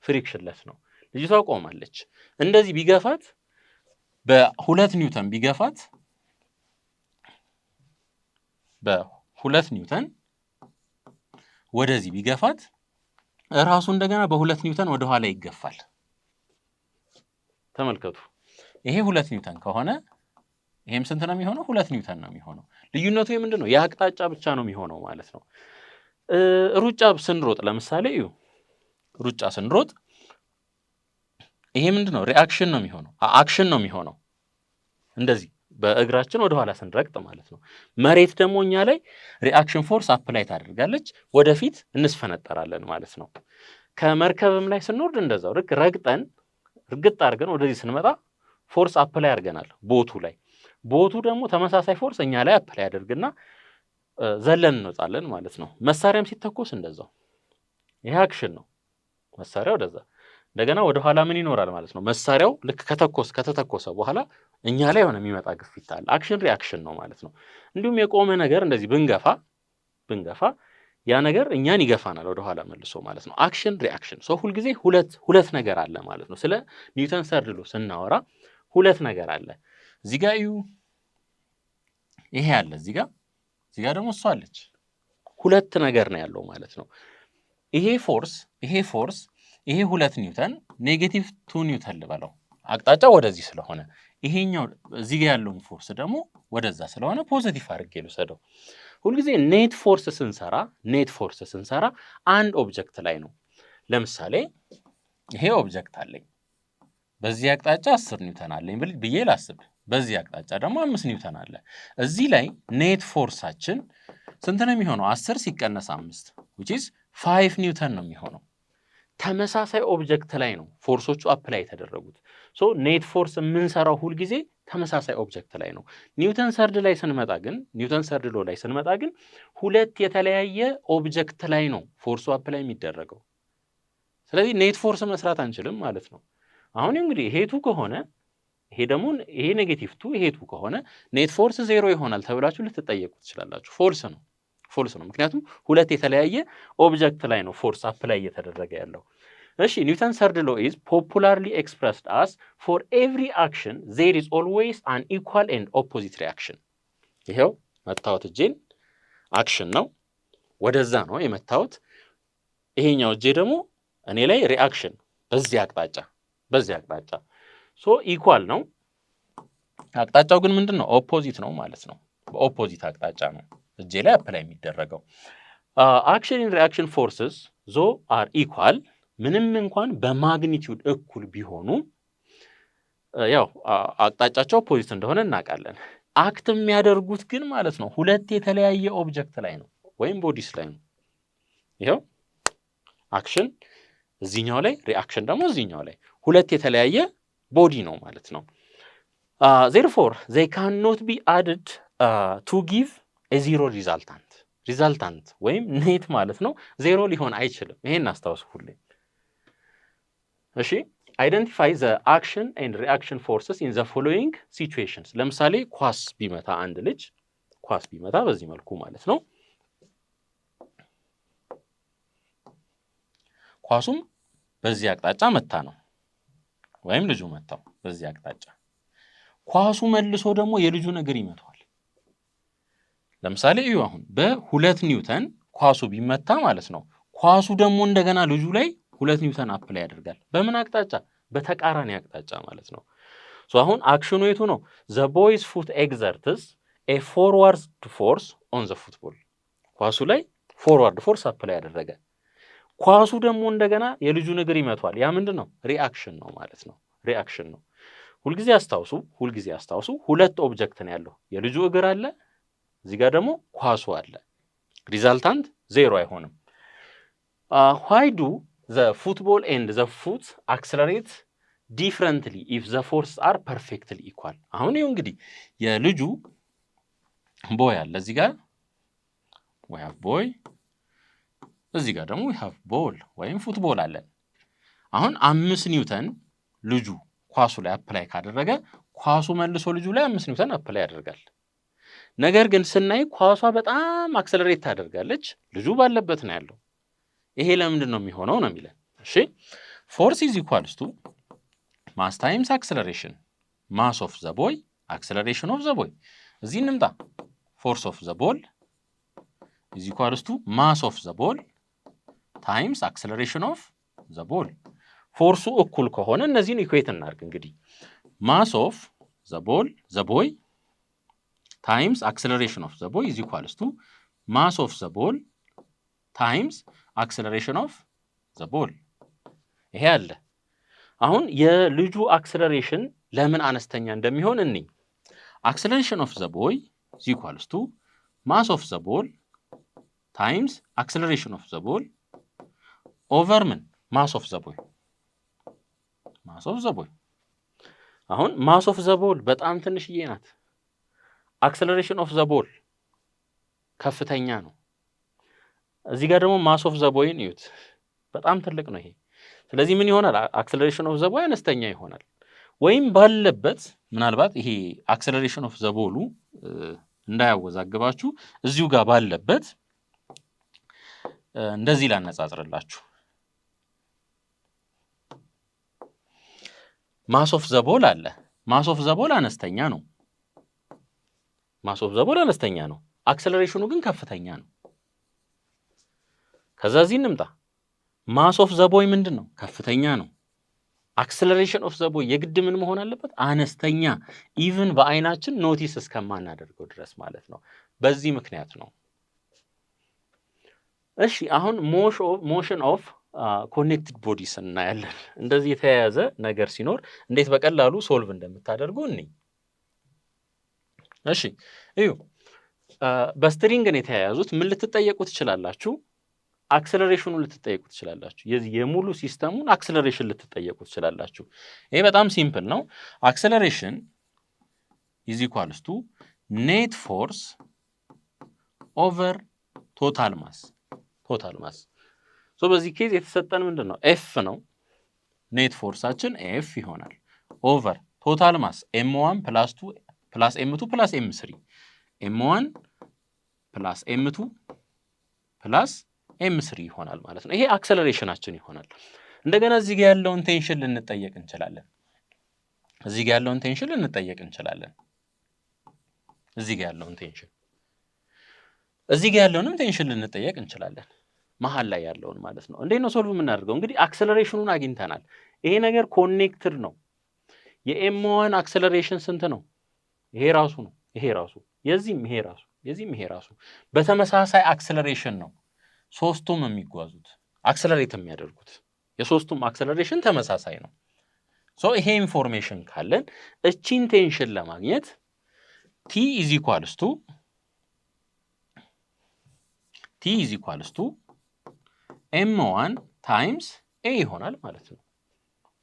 ፍሪክሽንለስ ነው። ልጅቷ ቆማለች። እንደዚህ ቢገፋት በ2 ኒውተን ቢገፋት በ2 ኒውተን ወደዚህ ቢገፋት ራሱ እንደገና በ2 ኒውተን ወደ ኋላ ይገፋል። ተመልከቱ። ይሄ 2 ኒውተን ከሆነ ይሄም ስንት ነው የሚሆነው? 2 ኒውተን ነው የሚሆነው። ልዩነቱ ምንድነው? የአቅጣጫ ብቻ ነው የሚሆነው ማለት ነው። ሩጫ ስንሮጥ ለምሳሌ እዩ፣ ሩጫ ስንሮጥ ይሄ ምንድነው? ሪአክሽን ነው የሚሆነው፣ አክሽን ነው የሚሆነው። እንደዚህ በእግራችን ወደ ኋላ ስንረግጥ ማለት ነው። መሬት ደግሞ እኛ ላይ ሪአክሽን ፎርስ አፕላይ ታደርጋለች፣ ወደፊት እንስፈነጠራለን ማለት ነው። ከመርከብም ላይ ስንወርድ እንደዛው ልክ ረግጠን እርግጥ አድርገን ወደዚህ ስንመጣ ፎርስ አፕላይ አድርገናል ቦቱ ላይ። ቦቱ ደግሞ ተመሳሳይ ፎርስ እኛ ላይ አፕላይ ያደርግና ዘለን እንወጣለን ማለት ነው። መሳሪያም ሲተኮስ እንደዛው ይሄ አክሽን ነው። መሳሪያው ወደዛ እንደገና ወደ ኋላ ምን ይኖራል ማለት ነው። መሳሪያው ልክ ከተተኮሰ በኋላ እኛ ላይ ሆነ የሚመጣ ግፊት አለ። አክሽን ሪአክሽን ነው ማለት ነው። እንዲሁም የቆመ ነገር እንደዚህ ብንገፋ ያ ነገር እኛን ይገፋናል ወደ ኋላ መልሶ ማለት ነው። አክሽን ሪአክሽን ሰው ሁልጊዜ ሁለት ነገር አለ ማለት ነው። ስለ ኒውተን ሰርድ ሎው ስናወራ ሁለት ነገር አለ። እዚህ ጋር እዩ፣ ይሄ አለ እዚህ ጋር ደግሞ እሷ አለች። ሁለት ነገር ነው ያለው ማለት ነው። ይሄ ፎርስ ይሄ 2 ኒውተን ኔጌቲቭ 2 ኒውተን ልበለው፣ አቅጣጫው ወደዚህ ስለሆነ ይሄኛው እዚህ ጋር ያለውን ፎርስ ደግሞ ወደዛ ስለሆነ ፖዚቲቭ አድርጌ ልውሰደው። ሁልጊዜ ኔት ፎርስ ስንሰራ አንድ ኦብጀክት ላይ ነው። ለምሳሌ ይሄ ኦብጀክት አለኝ፣ በዚህ አቅጣጫ 10 ኒውተን አለኝ ብዬ ላስብ። በዚህ አቅጣጫ ደግሞ 5 ኒውተን አለ። እዚህ ላይ ኔት ፎርሳችን ስንት ነው የሚሆነው? 10 ሲቀነስ 5 which is 5 ኒውተን ነው የሚሆነው። ተመሳሳይ ኦብጀክት ላይ ነው ፎርሶቹ አፕላይ የተደረጉት። ሶ ኔት ፎርስ የምንሰራው ሁል ጊዜ ተመሳሳይ ኦብጀክት ላይ ነው። ኒውተን ሰርድ ላይ ስንመጣ ግን ሁለት የተለያየ ኦብጀክት ላይ ነው ፎርሱ አፕላይ የሚደረገው። ስለዚህ ኔት ፎርስ መስራት አንችልም ማለት ነው። አሁን እንግዲህ ይሄ 2 ከሆነ ይሄ ደግሞ ይሄ ኔጌቲቭ 2 ይሄ 2 ከሆነ ኔት ፎርስ 0 ይሆናል ተብላችሁ ልትጠየቁ ትችላላችሁ። ፎልስ ነው። ምክንያቱም ሁለት የተለያየ ኦብጀክት ላይ ነው ፎርስ አፕላይ እየተደረገ ያለው። እሺ ኒውተን ሰርድ ሎ ኢዝ ፖፑላርሊ ኤክስፕረስድ አስ ፎር ኤቭሪ አክሽን ዜር ኢዝ ኦልዌይስ አን ኢኳል ኤንድ ኦፖዚት ሪአክሽን። ይሄው መታወት እጄን አክሽን ነው ወደዛ ነው የመታወት። ይሄኛው እጄ ደግሞ እኔ ላይ ሪአክሽን በዚህ አቅጣጫ ሶ ኢኳል ነው። አቅጣጫው ግን ምንድነው? ኦፖዚት ነው ማለት ነው። በኦፖዚት አቅጣጫ ነው እጄ ላይ አፕላይ የሚደረገው። አክሽን ኢን ሪአክሽን ፎርስስ ዞ አር ኢኳል፣ ምንም እንኳን በማግኒቲዩድ እኩል ቢሆኑ ያው አቅጣጫቸው ኦፖዚት እንደሆነ እናውቃለን። አክት የሚያደርጉት ግን ማለት ነው ሁለት የተለያየ ኦብጀክት ላይ ነው ወይም ቦዲስ ላይ ነው። ይሄው አክሽን እዚህኛው ላይ፣ ሪአክሽን ደግሞ እዚህኛው ላይ፣ ሁለት የተለያየ ቦዲ ነው ማለት ነው። therefore they cannot be added to give a zero ሪዛልታንት ወይም ኔት ማለት ነው ዜሮ ሊሆን አይችልም። ይሄን አስታውሱ ሁሌ። እሺ identify the action and reaction forces in the following situations። ለምሳሌ ኳስ ቢመታ አንድ ልጅ በዚህ መልኩ ማለት ነው። ኳሱም በዚህ አቅጣጫ መታ ነው ወይም ልጁ መታው በዚህ አቅጣጫ። ኳሱ መልሶ ደግሞ የልጁን እግር ይመታዋል። ለምሳሌ እዩ አሁን በ2 ኒውተን ኳሱ ቢመታ ማለት ነው። ኳሱ ደግሞ እንደገና ልጁ ላይ 2 ኒውተን አፕላይ ያደርጋል። በምን አቅጣጫ? በተቃራኒ አቅጣጫ ማለት ነው። ሶ አሁን አክሽኑ የቱ ነው? the boy's foot exerts a forward force on the football። ኳሱ ላይ ፎርዋርድ ፎርስ አፕላይ ያደረገ። ኳሱ ደግሞ እንደገና የልጁን እግር ይመቷል። ያ ምንድን ነው? ሪአክሽን ነው ማለት ነው። ሪአክሽን ነው። ሁልጊዜ አስታውሱ ሁለት ኦብጀክት ነው ያለው። የልጁ እግር አለ፣ እዚህ ጋር ደግሞ ኳሱ አለ። ሪዛልታንት ዜሮ አይሆንም። why do the football and the foot accelerate differently if the forces are perfectly equal? አሁን ይኸው እንግዲህ የልጁ ቦይ አለ እዚህ ጋር we have boy፣ እዚህ ጋር ደግሞ we have ball ወይም ፉትቦል አለን። አሁን 5 ኒውተን ልጁ ኳሱ ላይ አፕላይ ካደረገ ኳሱ መልሶ ልጁ ላይ 5 ኒውተን አፕላይ ያደርጋል። ነገር ግን ስናይ ኳሷ በጣም አክሰለሬት ታደርጋለች፣ ልጁ ባለበት ነው ያለው። ይሄ ለምንድን ነው የሚሆነው ነው የሚለን። እሺ ፎርስ ኢዝ ኢኳልስ ቱ ማስ ታይምስ አክሰለሬሽን፣ ማስ ኦፍ ዘ ቦይ አክሰለሬሽን ኦፍ ዘ ቦይ። እዚህ እንምጣ። ፎርስ ኦፍ ዘ ቦል ኢዝ ኢኳልስ ቱ ማስ ኦፍ ዘ ቦል ታይምስ አክሰለሬሽን ኦፍ ዘ ቦል። ፎርሱ እኩል ከሆነ እነዚህን ኢኩዌት እናድርግ። እንግዲህ ማስ ኦፍ ዘ ቦይ ታይምስ አክሰለሬሽን ኦፍ ዘ ቦይ ኢዝ ኢኳልስ ቱ ማስ ኦፍ ዘ ቦል ታይምስ አክሰለሬሽን ኦፍ ዘ ቦል። ይሄ አለ። አሁን የልጁ አክሰለሬሽን ለምን አነስተኛ እንደሚሆን እንይ። አክሰለሬሽን ኦፍ ዘ ቦይ ኢዝ ኢኳልስ ቱ ማስ ኦፍ ዘ ቦል ታይምስ አክሰለሬሽን ኦፍ ዘ ቦል ኦቨር ምን ማስ ኦፍ ዘ ቦይ። አሁን ማስ ኦፍ ዘ ቦል በጣም ትንሽዬ ናት። አክሰለሬሽን ኦፍ ዘ ቦል ከፍተኛ ነው። እዚህ ጋር ደግሞ ማስ ኦፍ ዘ ቦይን እዩት፣ በጣም ትልቅ ነው ይሄ። ስለዚህ ምን ይሆናል? አክሰለሬሽን ኦፍ ዘ ቦይ አነስተኛ ይሆናል። ወይም ባለበት ምናልባት ይሄ አክሰለሬሽን ኦፍ ዘ ቦሉ እንዳያወዛግባችሁ እዚሁ ጋር ባለበት እንደዚህ ላነጻጽርላችሁ። ማስ ኦፍ ዘ ቦል አለ። ማስ ኦፍ ዘ ቦል አነስተኛ ነው። አክሰለሬሽኑ ግን ከፍተኛ ነው። ከዛ እዚህ እንምጣ። ማስ ኦፍ ዘ ቦይ ምንድን ነው? ከፍተኛ ነው። አክሰለሬሽን ኦፍ ዘ ቦይ የግድ ምን መሆን አለበት? አነስተኛ። ኢቭን በአይናችን ኖቲስ እስከማናደርገው ድረስ ማለት ነው። በዚህ ምክንያት ነው። እሺ አሁን ሞሽን ኦፍ ኮኔክትድ ቦዲስ እናያለን። እንደዚህ የተያያዘ ነገር ሲኖር እንዴት በቀላሉ ሶልቭ እንደምታደርጉ እንይ። እሺ እዩ በስትሪንግ ነው የተያያዙት። ምን ልትጠየቁ ትችላላችሁ? አክሰለሬሽኑ ልትጠየቁ ትችላላችሁ። የዚህ የሙሉ ሲስተሙን አክሰለሬሽን ልትጠየቁ ትችላላችሁ። ይሄ በጣም ሲምፕል ነው። አክሰለሬሽን ኢዝ ኢኳልስ ቱ ኔት ፎርስ ኦቨር ቶታል ማስ። ቶታል ማስ ሶ በዚህ ኬዝ የተሰጠን ምንድን ነው? ኤፍ ነው። ኔት ፎርሳችን ኤፍ ይሆናል ኦቨር ቶታል ማስ ኤም1 ፕላስ 2 ፕላስ ኤም2 ፕላስ ኤም3 ኤም1 ፕላስ ኤም2 ፕላስ ኤም3 ይሆናል ማለት ነው። ይሄ አክሰለሬሽናችን ይሆናል። እንደገና እዚህ ጋር ያለውን ቴንሽን ልንጠየቅ እንችላለን። እዚህ ጋር ያለውን ቴንሽን ልንጠየቅ እንችላለን። እዚህ ጋር ያለውን ቴንሽን እዚህ ጋር ያለውንም ቴንሽን ልንጠየቅ እንችላለን። መሀል ላይ ያለውን ማለት ነው። እንዴት ነው ሶልቭ የምናደርገው? እንግዲህ አክሰለሬሽኑን አግኝተናል። ይሄ ነገር ኮኔክትድ ነው። የኤም1 አክሰለሬሽን ስንት ነው? ይሄ ራሱ ነው። ይሄ ራሱ የዚህም ይሄ ራሱ የዚህም ይሄ ራሱ በተመሳሳይ አክሰለሬሽን ነው ሶስቱም የሚጓዙት አክሰለሬት የሚያደርጉት የሶስቱም አክሰለሬሽን ተመሳሳይ ነው። ሶ ይሄ ኢንፎርሜሽን ካለን እቺን ቴንሽን ለማግኘት ቲ ኢዝ ኢኳልስ ቱ ኤም1 ታይምስ ኤ ይሆናል ማለት ነው።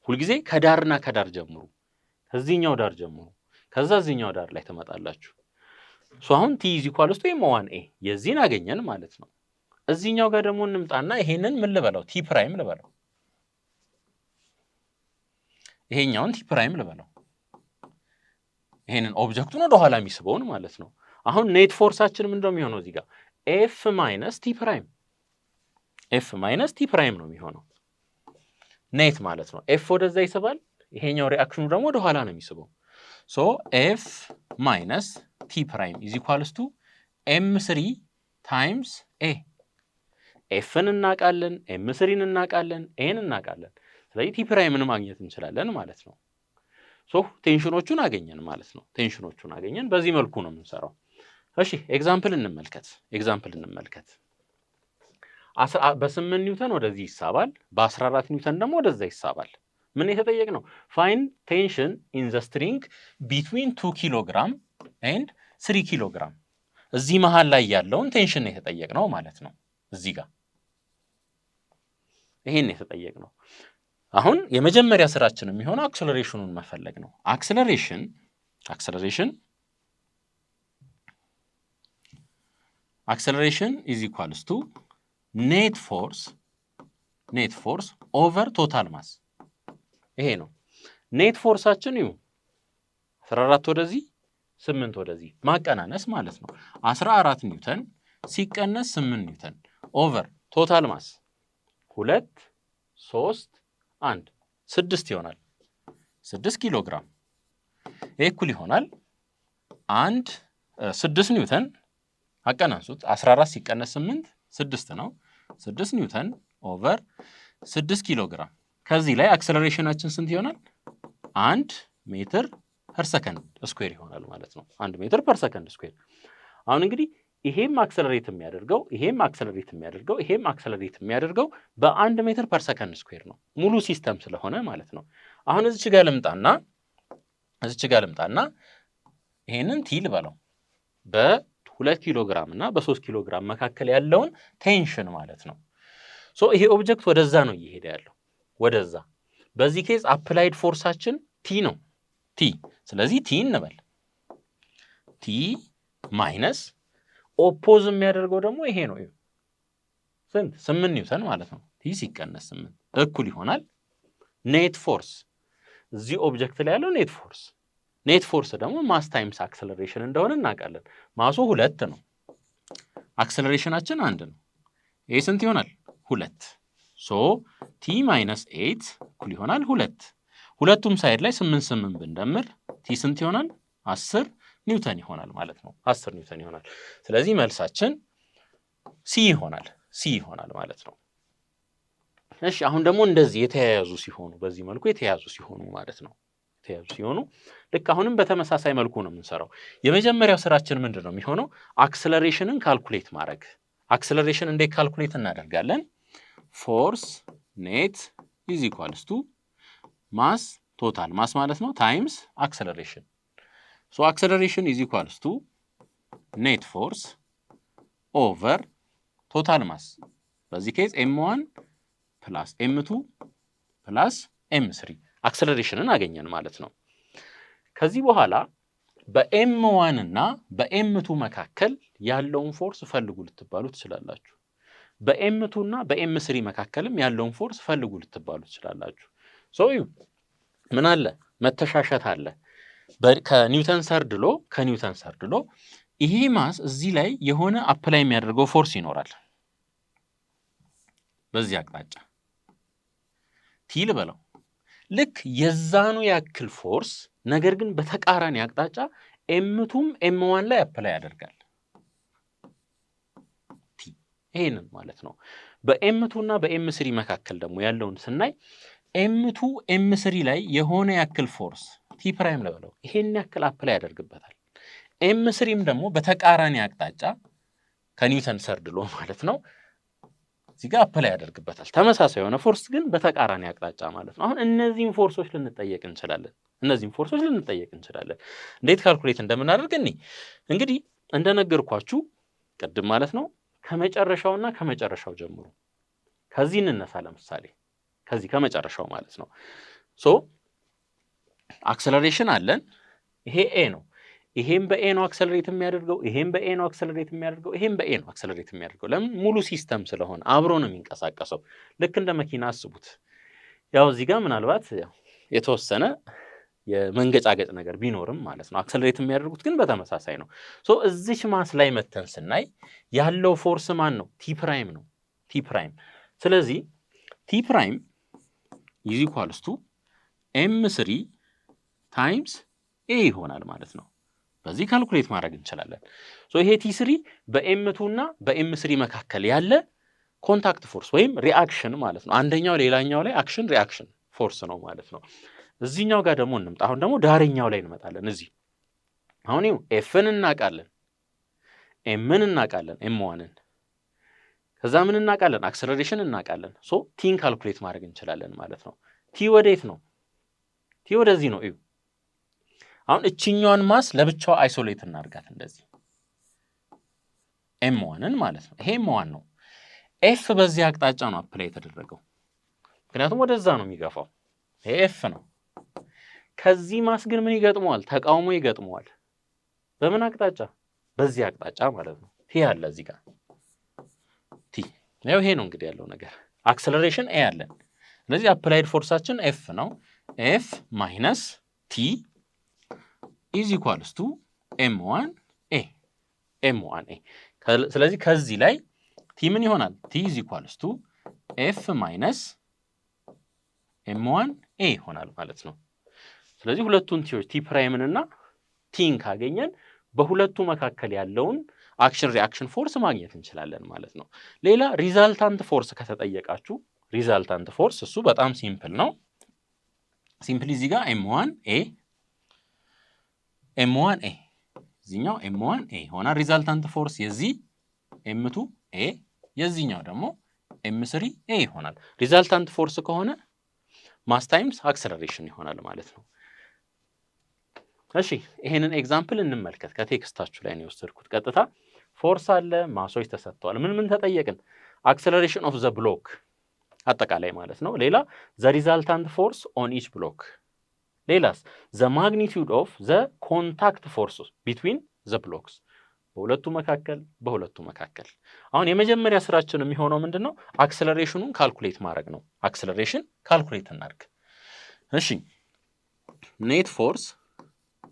ሁልጊዜ ከዳርና ከዳር ጀምሩ። ከዚህኛው ዳር ጀምሩ፣ ከዛ እዚህኛው ዳር ላይ ትመጣላችሁ። ሶ አሁን ቲ ኢዝ ኢኳልስ ቱ ኤም1 ኤ የዚህን አገኘን ማለት ነው። እዚህኛው ጋር ደግሞ እንምጣና ይሄንን ምን ልበለው? ቲ ፕራይም ልበለው። ይሄኛውን ቲ ፕራይም ልበለው። ይሄንን ኦብጀክቱን ወደ ኋላ የሚስበውን ማለት ነው። አሁን ኔት ፎርሳችን ምንድነው የሚሆነው? እዚህ ጋር ኤፍ ማይነስ ቲ ፕራይም ኤፍ ማይነስ ቲ ፕራይም ነው የሚሆነው ኔት ማለት ነው። ኤፍ ወደዛ ይስባል፣ ይሄኛው ሪአክሽኑ ደግሞ ወደ ኋላ ነው የሚስበው። ሶ ኤፍ ማይነስ ቲ ፕራይም ኢዝ ኢኳልስ ቱ ኤም3 ታይምስ ኤ። ኤፍን እናውቃለን፣ ኤም3ን እናውቃለን፣ ኤን እናውቃለን። ስለዚህ ቲ ፕራይምን ማግኘት እንችላለን ማለት ነው። ሶ ቴንሽኖቹን አገኘን ማለት ነው። ቴንሽኖቹን አገኘን። በዚህ መልኩ ነው የምንሰራው። እሺ ኤግዛምፕል እንመልከት። በ8 ኒውተን ወደዚህ ይሳባል፣ በ14 ኒውተን ደግሞ ወደዛ ይሳባል። ምን የተጠየቅነው? ፋይንድ ቴንሽን ኢን ዘ ስትሪንግ ቢትዊን 2 ኪሎ ግራም ኤንድ 3 ኪሎ ግራም። እዚህ መሀል ላይ ያለውን ቴንሽን የተጠየቅነው ማለት ነው። እዚህ ጋር ይሄን የተጠየቅነው። አሁን የመጀመሪያ ስራችን የሚሆነው አክሰለሬሽኑን መፈለግ ነው። አክሰለሬሽን ኢዝ ኢኳልስ ቱ ኔት ፎርስ ኦቨር ቶታል ማስ። ይሄ ነው ኔት ፎርሳችን። ይሁ 14 ወደዚህ 8 ወደዚህ ማቀናነስ ማለት ነው። 14 ኒውተን ሲቀነስ 8 ኒውተን ኦቨር ቶታል ማስ 2 3 1 6 ይሆናል። 6 ኪሎ ግራም ይሄ እኩል ይሆናል 6 ኒውተን አቀናንሱት። 14 ሲቀነስ 8 6 ነው። 6 ኒውተን ኦቨር 6 ኪሎ ግራም። ከዚህ ላይ አክሰለሬሽናችን ስንት ይሆናል? 1 ሜትር ፐር ሰከንድ ስኩዌር ይሆናል ማለት ነው። 1 ሜትር ፐር ሰከንድ ስኩዌር። አሁን እንግዲህ ይሄም አክሰለሬት የሚያደርገው በ1 ሜትር ፐር ሰከንድ ስኩዌር ነው፣ ሙሉ ሲስተም ስለሆነ ማለት ነው። አሁን እዚች ጋር ልምጣና ይሄንን ቲ ልበለው በ2 ኪሎ ግራም እና በ3 ኪሎ ግራም መካከል ያለውን ቴንሽን ማለት ነው። ሶ ይሄ ኦብጀክት ወደዛ ነው እየሄደ ያለው፣ ወደዛ። በዚህ ኬዝ አፕላይድ ፎርሳችን ቲ ነው፣ ቲ። ስለዚህ ቲ እንበል። ቲ ማይነስ ኦፖዝ የሚያደርገው ደግሞ ይሄ ነው። ስንት? 8 ኒውተን ማለት ነው። ቲ ሲቀነስ 8 እኩል ይሆናል ኔት ፎርስ። እዚህ ኦብጀክት ላይ ያለው ኔት ፎርስ ደግሞ ማስ ታይምስ አክሰለሬሽን እንደሆነ እናውቃለን። ማሱ 2 ነው፣ አክሰለሬሽናችን 1 ነው። ይሄ ስንት ይሆናል? 2። ሶ ቲ ማይነስ 8 እኩል ይሆናል 2። ሁለቱም ሳይድ ላይ 8 ብንደምር ቲ ስንት ይሆናል? 10 ኒውተን ይሆናል ማለት ነው። 10 ኒውተን ይሆናል። ስለዚህ መልሳችን ሲ ይሆናል ማለት ነው። እሺ አሁን ደግሞ እንደዚህ የተያያዙ ሲሆኑ፣ በዚህ መልኩ የተያያዙ ሲሆኑ ማለት ነው። ልክ አሁንም በተመሳሳይ መልኩ ነው የምንሰራው። የመጀመሪያው ስራችን ምንድን ነው የሚሆነው? አክሰለሬሽንን ካልኩሌት ማድረግ። አክሰለሬሽን እንዴት ካልኩሌት እናደርጋለን? ፎርስ ኔት ኢዝ ኢኳልስ ቱ ማስ ቶታል ማስ ማለት ነው ታይምስ አክሰለሬሽን። ሶ አክሰለሬሽን ኢዝ ኢኳልስ ቱ ኔት ፎርስ ኦቨር ቶታል ማስ በዚህ ኬዝ m1 ፕላስ m2 ፕላስ m3 አክሰለሬሽንን አገኘን ማለት ነው። ከዚህ በኋላ በm1 እና በm2 መካከል ያለውን ፎርስ ፈልጉ ልትባሉ ትችላላችሁ። በm2 እና በm3 መካከልም ያለውን ፎርስ ፈልጉ ልትባሉ ትችላላችሁ። ምን አለ? መተሻሸት አለ። ከኒውተን ሰርድ ሎ ይሄ ማስ እዚህ ላይ የሆነ አፕላይ የሚያደርገው ፎርስ ይኖራል። በዚህ አቅጣጫ ቲ ልበለው። ልክ የዛኑ ያክል ፎርስ ነገር ግን በተቃራኒ አቅጣጫ ኤም2ም ኤም1 ላይ አፕላይ ያደርጋል። ቲ ይሄንን ማለት ነው። በኤም2 እና በኤም3 መካከል ደግሞ ያለውን ስናይ ኤም2 ኤም3 ላይ የሆነ ያክል ፎርስ ቲ ፕራይም ልበለው ይሄን ያክል አፕላይ ያደርግበታል። ኤም3ም ደግሞ በተቃራኒ አቅጣጫ ከኒውተን ሰርድ ሎ ማለት ነው እዚህ ጋር አፕላይ ያደርግበታል። ተመሳሳይ የሆነ ፎርስ ግን በተቃራኒ አቅጣጫ ማለት ነው። አሁን እነዚህን ፎርሶች ልንጠየቅ እንችላለን። እንዴት ካልኩሌት እንደምናደርግ እንግዲህ እንደነገርኳችሁ ቅድም ማለት ነው ከመጨረሻውና ከመጨረሻው ጀምሮ ከዚህ እንነሳ። ለምሳሌ ከዚህ ከመጨረሻው ማለት ነው አክሰለሬሽን አለን። ይሄ ኤ ነው። ይሄም በኤ ነው አክሰለሬት የሚያደርገው፣ ይሄም በኤ ነው አክሰለሬት የሚያደርገው፣ ይሄም በኤ ነው አክሰለሬት የሚያደርገው። ለምን? ሙሉ ሲስተም ስለሆነ አብሮ ነው የሚንቀሳቀሰው። ልክ እንደ መኪና አስቡት። ያው እዚህ ጋር ምናልባት የተወሰነ የመንገጫገጭ ነገር ቢኖርም ማለት ነው አክሰለሬት የሚያደርጉት ግን በተመሳሳይ ነው። እዚች ማስ ላይ መተን ስናይ ያለው ፎርስ ማን ነው? ቲ ፕራይም ነው። ቲ ፕራይም። ስለዚህ ቲ ፕራይም ኢዝ ኢኳልስ ቱ ኤም3 ታይምስ ኤ ይሆናል ማለት ነው። በዚህ ካልኩሌት ማድረግ እንችላለን። ይሄ ቲ3 በኤም2 እና በኤም3 መካከል ያለ ኮንታክት ፎርስ ወይም ሪአክሽን ማለት ነው። አንደኛው ሌላኛው ላይ አክሽን ሪአክሽን ፎርስ ነው ማለት ነው። እዚህኛው ጋር ደግሞ እንምጣ። አሁን ደግሞ ዳርኛው ላይ እንመጣለን። እዚህ አሁን ኤፍን እናውቃለን፣ ኤምን እናውቃለን፣ ኤም1ን ከዛ ምን እናውቃለን? አክሰለሬሽን እናውቃለን። ቲን ካልኩሌት ማድረግ እንችላለን ማለት ነው። ቲ ወዴት ነው? ቲ ወደዚህ ነው። እዩ አሁን እችኛዋን ማስ ለብቻው አይሶሌት እናርጋት እንደዚህ ኤም1ን ማለት ነው። ይሄ ኤም1 ነው። ኤፍ በዚህ አቅጣጫ ነው አፕላይ የተደረገው፣ ምክንያቱም ወደዛ ነው የሚገፋው። ይሄ ኤፍ ነው። ከዚህ ማስ ግን ምን ይገጥመዋል? ተቃውሞ ይገጥመዋል። በምን አቅጣጫ? በዚህ አቅጣጫ ማለት ነው። ቲ አለ እዚህ ጋር ቲ። ይሄ ነው እንግዲህ ያለው ነገር። አክሰለሬሽን ኤ አለን። ስለዚህ አፕላይድ ፎርሳችን ኤፍ ነው። ኤፍ ማይነስ ቲ ኢዝ ኢኳልስ ቱ ኤም1 ኤ ኤም1 ኤ። ስለዚህ ከዚህ ላይ ቲ ምን ይሆናል? ቲ ኢዝ ኢኳልስ ቱ ኤፍ ማይነስ ኤም1 ኤ ይሆናል ማለት ነው። ስለዚህ ሁለቱን ቲዎች ቲ ፕራይምን እና ቲን ካገኘን በሁለቱ መካከል ያለውን አክሽን ሪአክሽን ፎርስ ማግኘት እንችላለን ማለት ነው። ሌላ ሪዛልታንት ፎርስ ከተጠየቃችሁ ሪዛልታንት ፎርስ እሱ በጣም ሲምፕል ነው። ሲምፕሊ እዚህ ጋር ኤም1 ኤ ኤም1 ኤ እዚህኛው ኤም1 ኤ ይሆናል። ሪዛልታንት ፎርስ የዚህ ኤም2 ኤ የዚህኛው ደግሞ ኤም3 ኤ ይሆናል። ሪዛልታንት ፎርስ ከሆነ ማስ ታይምስ አክሰለሬሽን ይሆናል ማለት ነው። እሺ ይሄንን ኤግዛምፕል እንመልከት። ከቴክስታችሁ ላይ ነው የወሰድኩት። ቀጥታ ፎርስ አለ፣ ማሶች ተሰጥተዋል። ምን ተጠየቅን? አክሰለሬሽን ኦፍ ዘ ብሎክ አጠቃላይ ማለት ነው። ሌላ ዘ ሪዛልታንት ፎርስ ኦን ኢች ብሎክ፣ ሌላስ ዘ ማግኒቲዩድ ኦፍ ዘ ኮንታክት ፎርስ ቢትዊን ዘ ብሎክስ፣ በሁለቱ መካከል። አሁን የመጀመሪያ ስራችን የሚሆነው ምንድን ነው? አክሰለሬሽኑን ካልኩሌት ማድረግ ነው። አክሰለሬሽን ካልኩሌት እናድርግ። እሺ ኔት ፎርስ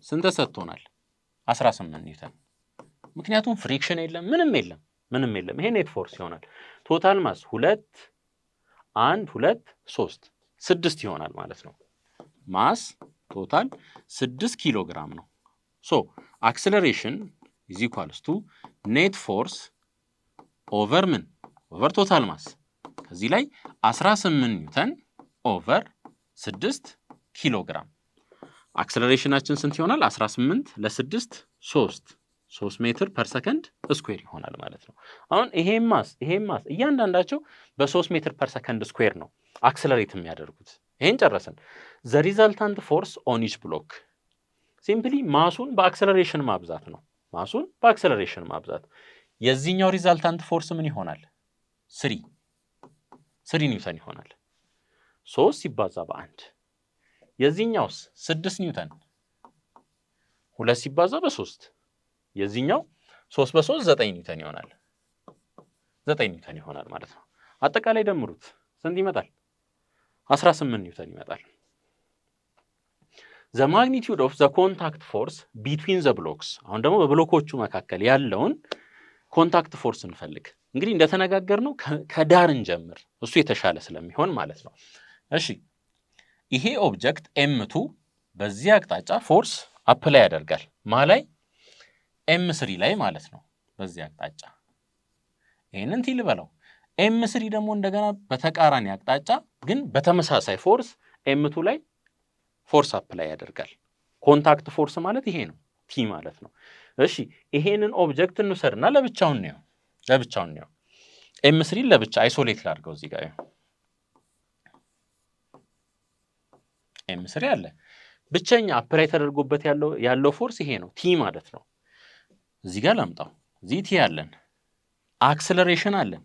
ስንት ተሰጥቶናል? 18 ኒውተን። ምክንያቱም ፍሪክሽን የለም፣ ምንም የለም። ይሄ ኔት ፎርስ ይሆናል። ቶታል ማስ 2 1 2 3 6 ይሆናል ማለት ነው። ማስ ቶታል 6 ኪሎ ግራም ነው። አክሰለሬሽን ኢዝ ኢኳልስ ቱ ኔት ፎርስ ኦቨር ምን? ኦቨር ቶታል ማስ። ከዚህ ላይ 18 ኒውተን ኦቨር 6 ኪሎ ግራም። አክሰለሬሽናችን ስንት ይሆናል? 18 ለ6 3 ሜትር ፐር ሰከንድ ስኩዌር ይሆናል ማለት ነው። አሁን ይሄም ማስ እያንዳንዳቸው በ3 ሜትር ፐር ሰከንድ ስኩዌር ነው አክሰለሬት የሚያደርጉት። ይሄን ጨረስን። ዘ ሪዛልታንት ፎርስ ኦን ኢች ብሎክ፣ ሲምፕሊ ማሱን በአክሰለሬሽን ማብዛት ነው። ማሱን በአክሰለሬሽን ማብዛት። የዚህኛው ሪዛልታንት ፎርስ ምን ይሆናል? 3 ኒውተን ይሆናል። 3 ሲባዛ በ1 የዚህኛውስ 6 ኒውተን 2 ሲባዛ በ3 የዚህኛው 3 በ3 9 ኒውተን ይሆናል። 9 ኒውተን ይሆናል ማለት ነው። አጠቃላይ ደምሩት ስንት ይመጣል? 18 ኒውተን ይመጣል። the magnitude of the contact force between the blocks አሁን ደግሞ በብሎኮቹ መካከል ያለውን ኮንታክት ፎርስ እንፈልግ። እንግዲህ እንደተነጋገርነው ከዳር እንጀምር፣ እሱ የተሻለ ስለሚሆን ማለት ነው። እሺ ይሄ ኦብጀክት M2 በዚህ አቅጣጫ ፎርስ አፕላይ ያደርጋል ላይ M3 ላይ ማለት ነው። በዚህ አቅጣጫ ይሄንን ቲ ልበለው። M3 ደግሞ እንደገና በተቃራኒ አቅጣጫ ግን በተመሳሳይ ፎርስ M2 ላይ ፎርስ አፕላይ ያደርጋል። ኮንታክት ፎርስ ማለት ይሄ ነው፣ ቲ ማለት ነው። እሺ ይሄንን ኦብጀክት እንውሰድና ለብቻውን ነው M3 ለብቻ አይሶሌት ላድርገው። እዚህ ጋር M3 አለ፣ ብቸኛ አፕላይ ተደርጎበት ያለው ፎርስ ይሄ ነው፣ ቲ ማለት ነው። እዚህ ጋር ላምጣው። እዚህ ቲ አለን፣ አክሰለሬሽን አለን።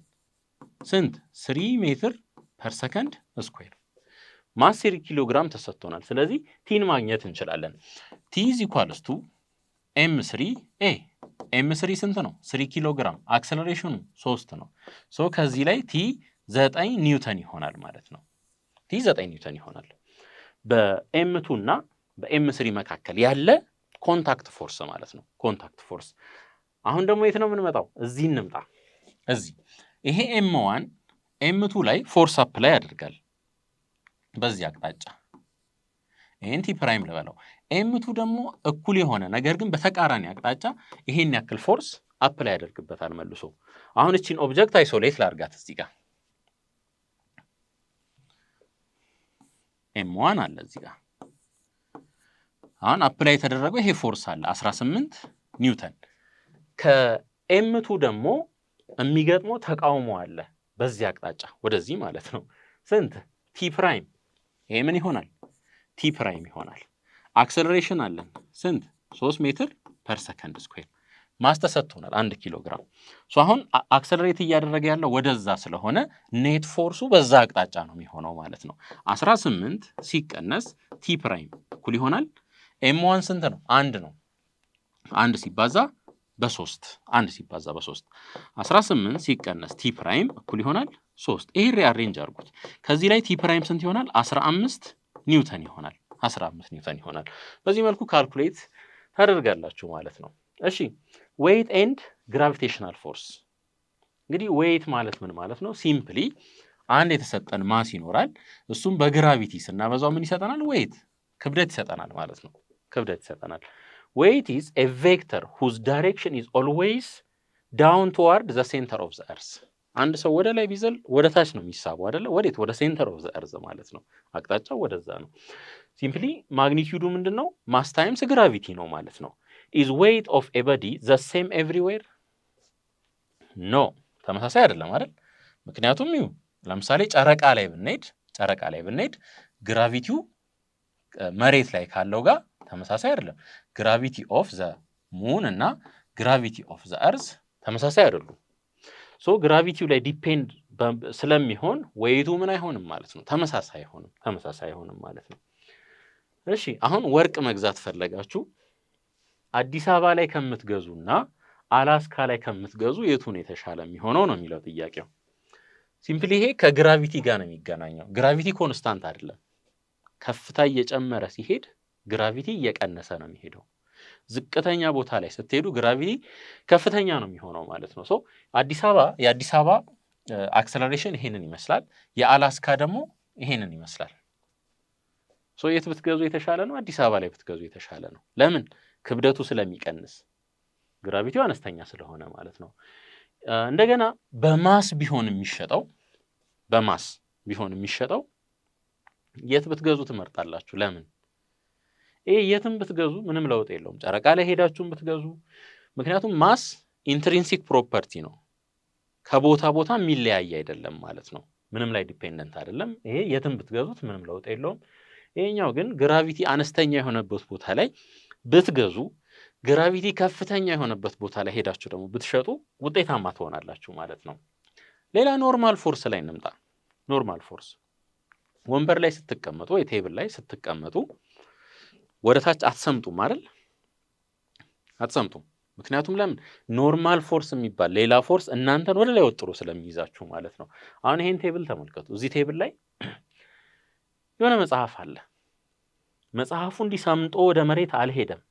ስንት? 3 ሜትር ፐር ሰከንድ ስኩዌር። ማስ 3 ኪሎ ግራም ተሰጥቶናል። ስለዚህ ቲን ማግኘት እንችላለን። ቲ ኢዝ ኢኳልስ ቱ M3A። M3 ስንት ነው? 3 ኪሎ ግራም። አክሰለሬሽኑ 3 ነው። ሶ ከዚህ ላይ ቲ 9 ኒውተን ይሆናል ማለት ነው። ቲ 9 ኒውተን ይሆናል። በM2 እና በM3 መካከል ያለ ኮንታክት ፎርስ ማለት ነው። ኮንታክት ፎርስ። አሁን ደግሞ የት ነው የምንመጣው? እዚህ እንምጣ። እዚህ ይሄ M1 M2 ላይ ፎርስ አፕ ላይ ያደርጋል በዚህ አቅጣጫ። ይሄን ቲ ፕራይም ልበለው። M2 ደግሞ እኩል የሆነ ነገር ግን በተቃራኒ አቅጣጫ ይሄን ያክል ፎርስ አፕ ላይ ያደርግበታል መልሶ። አሁን እቺን ኦብጀክት አይሶሌት ላርጋት እዚህ ጋር። M1 አለ እዚህ ጋር። አሁን አፕ ላይ የተደረገው ይሄ ፎርስ አለ 18 ኒውተን። ከM2 ደግሞ የሚገጥመው ተቃውሞ አለ በዚህ አቅጣጫ ወደዚህ ማለት ነው። ስንት? ቲ ፕራይም። ይሄ ምን ይሆናል? ቲ ፕራይም ይሆናል። አክሰለሬሽን አለን ስንት? 3 ሜትር ፐር ሰከንድ ስኩዌር። ማስ ተሰጥቶናል 1 ኪሎ ግራም። ሶ አሁን አክሰለሬት እያደረገ ያለው ወደዛ ስለሆነ ኔት ፎርሱ በዛ አቅጣጫ ነው የሚሆነው ማለት ነው። 18 ሲቀነስ ቲ ፕራይም እኩል ይሆናል M1 ስንት ነው? 1 ነው። 1 ሲባዛ በ3 1 ሲባዛ በ3 18 ሲቀነስ ቲ ፕራይም እኩል ይሆናል 3። ይሄ ሪአሬንጅ አድርጉት። ከዚህ ላይ ቲ ፕራይም ስንት ይሆናል? 15 ኒውተን ይሆናል። 15 ኒውተን ይሆናል። በዚህ መልኩ ካልኩሌት ታደርጋላችሁ ማለት ነው። እሺ ዌይት ኤንድ ግራቪቴሽናል ፎርስ። እንግዲህ ዌይት ማለት ምን ማለት ነው? ሲምፕሊ አንድ የተሰጠን ማስ ይኖራል። እሱም በግራቪቲ ስናበዛው ምን ይሰጠናል? ዌይት፣ ክብደት ይሰጠናል ማለት ነው። ክብደት ይሰጠናል። weight is a vector whose direction is always down toward the center of the earth። አንድ ሰው ወደ ላይ ቢዘል ወደ ታች ነው የሚሳበው አይደለ? ወዴት? ወደ ሴንተር ኦፍ ዘ እርዝ ማለት ነው። አቅጣጫው ወደዛ ነው። ሲምፕሊ ማግኒቲዩዱ ምንድነው? ማስ ታይምስ ግራቪቲ ነው ማለት ነው። is weight of a body the same everywhere? no ተመሳሳይ አይደለም አይደል? ምክንያቱም ለምሳሌ ጨረቃ ላይ ብንሄድ ግራቪቲው መሬት ላይ ካለው ጋር ተመሳሳይ አይደለም። ግራቪቲ ኦፍ ዘ ሙን እና ግራቪቲ ኦፍ ዘ እርዝ ተመሳሳይ አይደሉም። ሶ ግራቪቲው ላይ ዲፔንድ ስለሚሆን ዌይቱ ምን አይሆንም ማለት ነው፣ ተመሳሳይ አይሆንም ማለት ነው። እሺ አሁን ወርቅ መግዛት ፈለጋችሁ አዲስ አበባ ላይ ከምትገዙና አላስካ ላይ ከምትገዙ የቱን የተሻለ የሚሆነው ነው የሚለው ጥያቄው። ሲምፕሊ ይሄ ከግራቪቲ ጋር ነው የሚገናኘው። ግራቪቲ ኮንስታንት አይደለም። ከፍታ እየጨመረ ሲሄድ ግራቪቲ እየቀነሰ ነው የሚሄደው። ዝቅተኛ ቦታ ላይ ስትሄዱ ግራቪቲ ከፍተኛ ነው የሚሆነው ማለት ነው። ሶ የአዲስ አበባ አክሰለሬሽን ይሄንን ይመስላል። የአላስካ ደግሞ ይሄንን ይመስላል። ሶ የት ብትገዙ የተሻለ ነው? አዲስ አበባ ላይ ብትገዙ የተሻለ ነው። ለምን? ክብደቱ ስለሚቀንስ፣ ግራቪቲው አነስተኛ ስለሆነ ማለት ነው። እንደገና በማስ ቢሆን የሚሸጠው የት ብትገዙ ትመርጣላችሁ? ለምን? የትም ብትገዙ ምንም ለውጥ የለውም። ጨረቃ ላይ ሄዳችሁም ብትገዙ፣ ምክንያቱም ማስ ኢንትሪንሲክ ፕሮፐርቲ ነው። ከቦታ ቦታ የሚለያይ አይደለም ማለት ነው። ምንም ላይ ዲፔንደንት አይደለም። ይሄ የትም ብትገዙት ምንም ለውጥ የለውም። ይሄኛው ግን ግራቪቲ አነስተኛ የሆነበት ቦታ ላይ ብትገዙ ግራቪቲ ከፍተኛ የሆነበት ቦታ ላይ ሄዳችሁ ደግሞ ብትሸጡ ውጤታማ ትሆናላችሁ ማለት ነው። ሌላ ኖርማል ፎርስ ላይ እንምጣ። ኖርማል ፎርስ ወንበር ላይ ስትቀመጡ ወይ ቴብል ላይ ስትቀመጡ ወደ ታች አትሰምጡም አይደል? አትሰምጡም። ምክንያቱም ለምን? ኖርማል ፎርስ የሚባል ሌላ ፎርስ እናንተን ወደ ላይ ወጥሮ ስለሚይዛችሁ ማለት ነው። አሁን ይሄን ቴብል ተመልከቱ። እዚህ ቴብል ላይ የሆነ መጽሐፍ አለ። መጽሐፉ እንዲሰምጦ ወደ መሬት አልሄደም።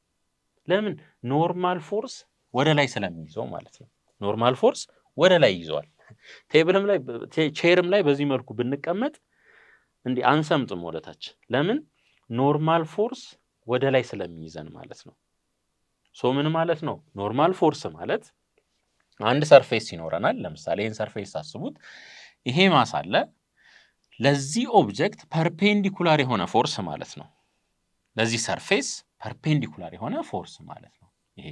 ለምን? ኖርማል ፎርስ ወደ ላይ ስለሚይዘው ማለት ነው። ኖርማል ፎርስ ወደ ላይ ይዟል። ቴብልም ላይ ቼርም ላይ በዚህ መልኩ ብንቀመጥ እንዲህ አንሰምጥም ወደ ታች። ለምን? ኖርማል ፎርስ ወደ ላይ ስለሚይዘን ማለት ነው። ሶ ምን ማለት ነው? ኖርማል ፎርስ ማለት አንድ ሰርፌስ ይኖረናል። ለምሳሌ ይህን ሰርፌስ አስቡት። ይሄ ማስ አለ። ለዚህ ኦብጀክት ፐርፔንዲኩላር የሆነ ፎርስ ማለት ነው። ለዚህ ሰርፌስ ፐርፔንዲኩላር የሆነ ፎርስ ማለት ነው። ይሄ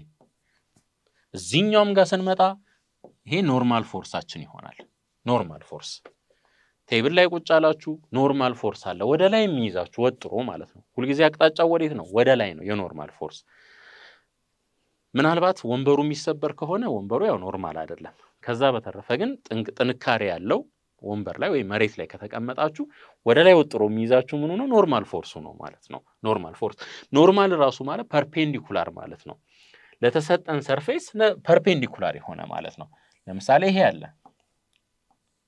እዚህኛውም ጋር ስንመጣ ይሄ ኖርማል ፎርሳችን ይሆናል። ኖርማል ፎርስ ቴብል ላይ ቁጭ አላችሁ፣ ኖርማል ፎርስ አለ ወደ ላይ የሚይዛችሁ ወጥሮ ማለት ነው። ሁልጊዜ አቅጣጫው ወዴት ነው? ወደ ላይ ነው የኖርማል ፎርስ። ምናልባት ወንበሩ የሚሰበር ከሆነ ወንበሩ ያው ኖርማል አይደለም። ከዛ በተረፈ ግን ጥንካሬ ያለው ወንበር ላይ ወይ መሬት ላይ ከተቀመጣችሁ ወደ ላይ ወጥሮ የሚይዛችሁ ምን ነው? ኖርማል ፎርሱ ነው ማለት ነው። ኖርማል ፎርስ ኖርማል ራሱ ማለት ፐርፔንዲኩላር ማለት ነው። ለተሰጠን ሰርፌስ ፐርፔንዲኩላር የሆነ ማለት ነው። ለምሳሌ ይሄ አለ።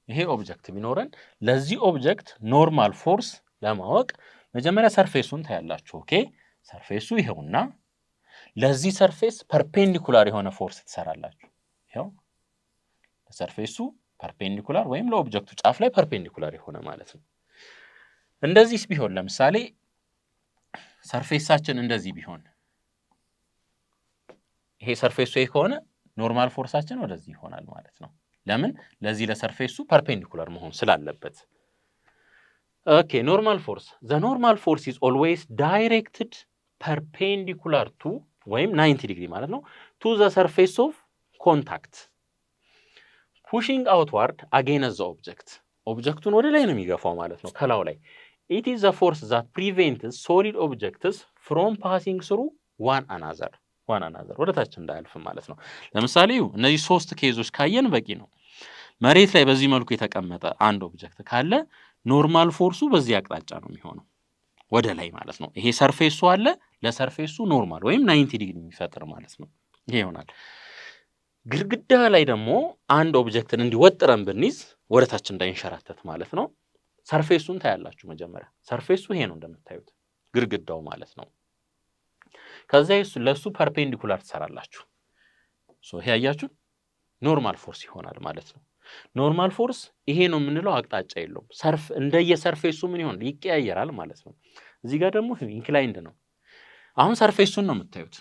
ይሄ ኦብጀክት ቢኖረን ለዚህ ኦብጀክት ኖርማል ፎርስ ለማወቅ መጀመሪያ ሰርፌሱን ታያላችሁ። ኦኬ ሰርፌሱ ይሄውና ለዚህ ሰርፌስ ፐርፔንዲኩላር የሆነ ፎርስ ትሰራላችሁ። ይሄው ለሰርፌሱ ፐርፔንዲኩላር ወይም ለኦብጀክቱ ጫፍ ላይ ፐርፔንዲኩላር የሆነ ማለት ነው። እንደዚህስ ቢሆን ለምሳሌ ሰርፌሳችን እንደዚህ ቢሆን ይሄ ሰርፌሱ ይሄ ከሆነ ኖርማል ፎርሳችን ወደዚህ ይሆናል ማለት ነው። ለምን? ለዚህ ለሰርፌሱ ፐርፔንዲኩላር መሆን ስላለበት። ኦኬ ኖርማል ፎርስ ዘ ኖርማል ፎርስ ኢዝ ኦልዌይስ ዳይሬክትድ ፐርፔንዲኩላር ቱ ወይም 90 ዲግሪ ማለት ነው ቱ ዘ ሰርፌስ ኦፍ ኮንታክት ፑሽንግ አውትዋርድ አጌንስት ዘ ኦብጀክት። ኦብጀክቱን ወደ ላይ ነው የሚገፋው ማለት ነው ከላው ላይ። ኢት ኢዝ ዘ ፎርስ ዛት ፕሪቬንትስ ሶሊድ ኦብጀክትስ ፍሮም ፓሲንግ ስሩ ዋን አናዘር ወደ ታች እንዳያልፍ ማለት ነው። ለምሳሌ እነዚህ 3 ኬዞች ካየን በቂ ነው። መሬት ላይ በዚህ መልኩ የተቀመጠ አንድ ኦብጀክት ካለ ኖርማል ፎርሱ በዚህ አቅጣጫ ነው የሚሆነው ወደ ላይ ማለት ነው። ይሄ ሰርፌሱ አለ፣ ለሰርፌሱ ኖርማል ወይም 90 ዲግሪ የሚፈጥር ማለት ነው። ይሄ ይሆናል። ግድግዳ ላይ ደግሞ አንድ ኦብጀክትን እንዲወጥረን ብንይዝ ወደ ታች እንዳይንሸራተት ማለት ነው። ሰርፌሱን ታያላችሁ መጀመሪያ። ሰርፌሱ ይሄ ነው እንደምታዩት ግድግዳው ማለት ነው። ከዛ ለሱ ፐርፔንዲኩላር ትሰራላችሁ። ይሄ ያያችሁ ኖርማል ፎርስ ይሆናል ማለት ነው። ኖርማል ፎርስ ይሄ ነው የምንለው አቅጣጫ የለውም። እንደየሰርፌሱ ምን ይሆን ይቀያየራል ማለት ነው። እዚህ ጋር ደግሞ ኢንክላይንድ ነው። አሁን ሰርፌሱን ነው የምታዩት።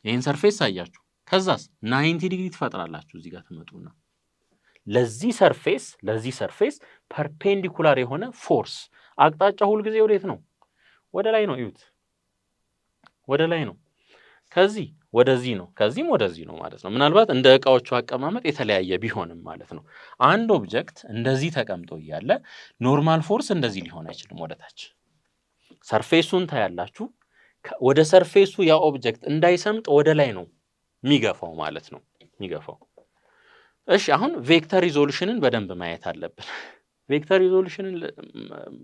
ይሄን ሰርፌስ አያችሁ። ከዛስ 90 ዲግሪ ትፈጥራላችሁ። እዚህ ጋር ትመጡና ለዚህ ሰርፌስ ፐርፔንዲኩላር የሆነ ፎርስ አቅጣጫ ሁልጊዜ ወዴት ነው? ወደ ላይ ነው። እዩት፣ ወደ ላይ ነው። ከዚህ ወደዚህ ነው፣ ከዚህም ወደዚህ ነው ማለት ነው። ምናልባት እንደ እቃዎቹ አቀማመጥ የተለያየ ቢሆንም ማለት ነው። አንድ ኦብጀክት እንደዚህ ተቀምጦ እያለ ኖርማል ፎርስ እንደዚህ ሊሆን አይችልም። ወደ ታች ሰርፌሱን ታያላችሁ። ወደ ሰርፌሱ ያ ኦብጀክት እንዳይሰምጥ ወደ ላይ ነው የሚገፋው ማለት ነው የሚገፋው። እሺ አሁን ቬክተር ሪዞሉሽንን በደንብ ማየት አለብን። ቬክተር ሪዞሉሽንን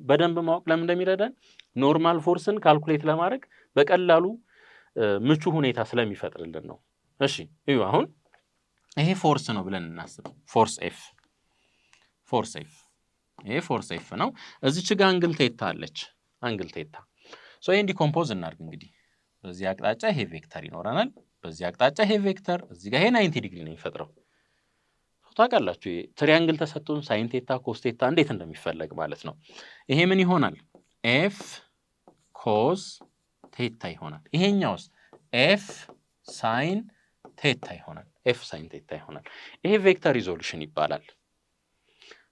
በደንብ ማወቅ ለምን እንደሚረዳን ኖርማል ፎርስን ካልኩሌት ለማድረግ በቀላሉ ምቹ ሁኔታ ስለሚፈጥርልን ነው። እሺ እዩ አሁን ይሄ ፎርስ ነው ብለን እናስብ። ፎርስ ኤፍ ይሄ ፎርስ ኤፍ ነው። እዚች ጋር አንግል ቴታ አለች። አንግል ቴታ ይሄን ዲኮምፖዝ እናድርግ እንግዲህ። በዚህ አቅጣጫ ይሄ ቬክተር ይኖረናል። በዚህ አቅጣጫ ይሄ ቬክተር፣ እዚህ ጋር ይሄ 90 ዲግሪ ነው የሚፈጥረው። ታውቃላችሁ ትሪያንግል ተሰጥቶን ሳይን ቴታ ኮስ ቴታ እንዴት እንደሚፈለግ ማለት ነው። ይሄ ምን ይሆናል? ኤፍ ኮስ ቴታ ይሆናል። ይሄኛውስ ኤፍ ሳይን ቴታ ይሆናል። ኤፍ ሳይን ቴታ ይሆናል። ይሄ ቬክተር ሪዞሉሽን ይባላል።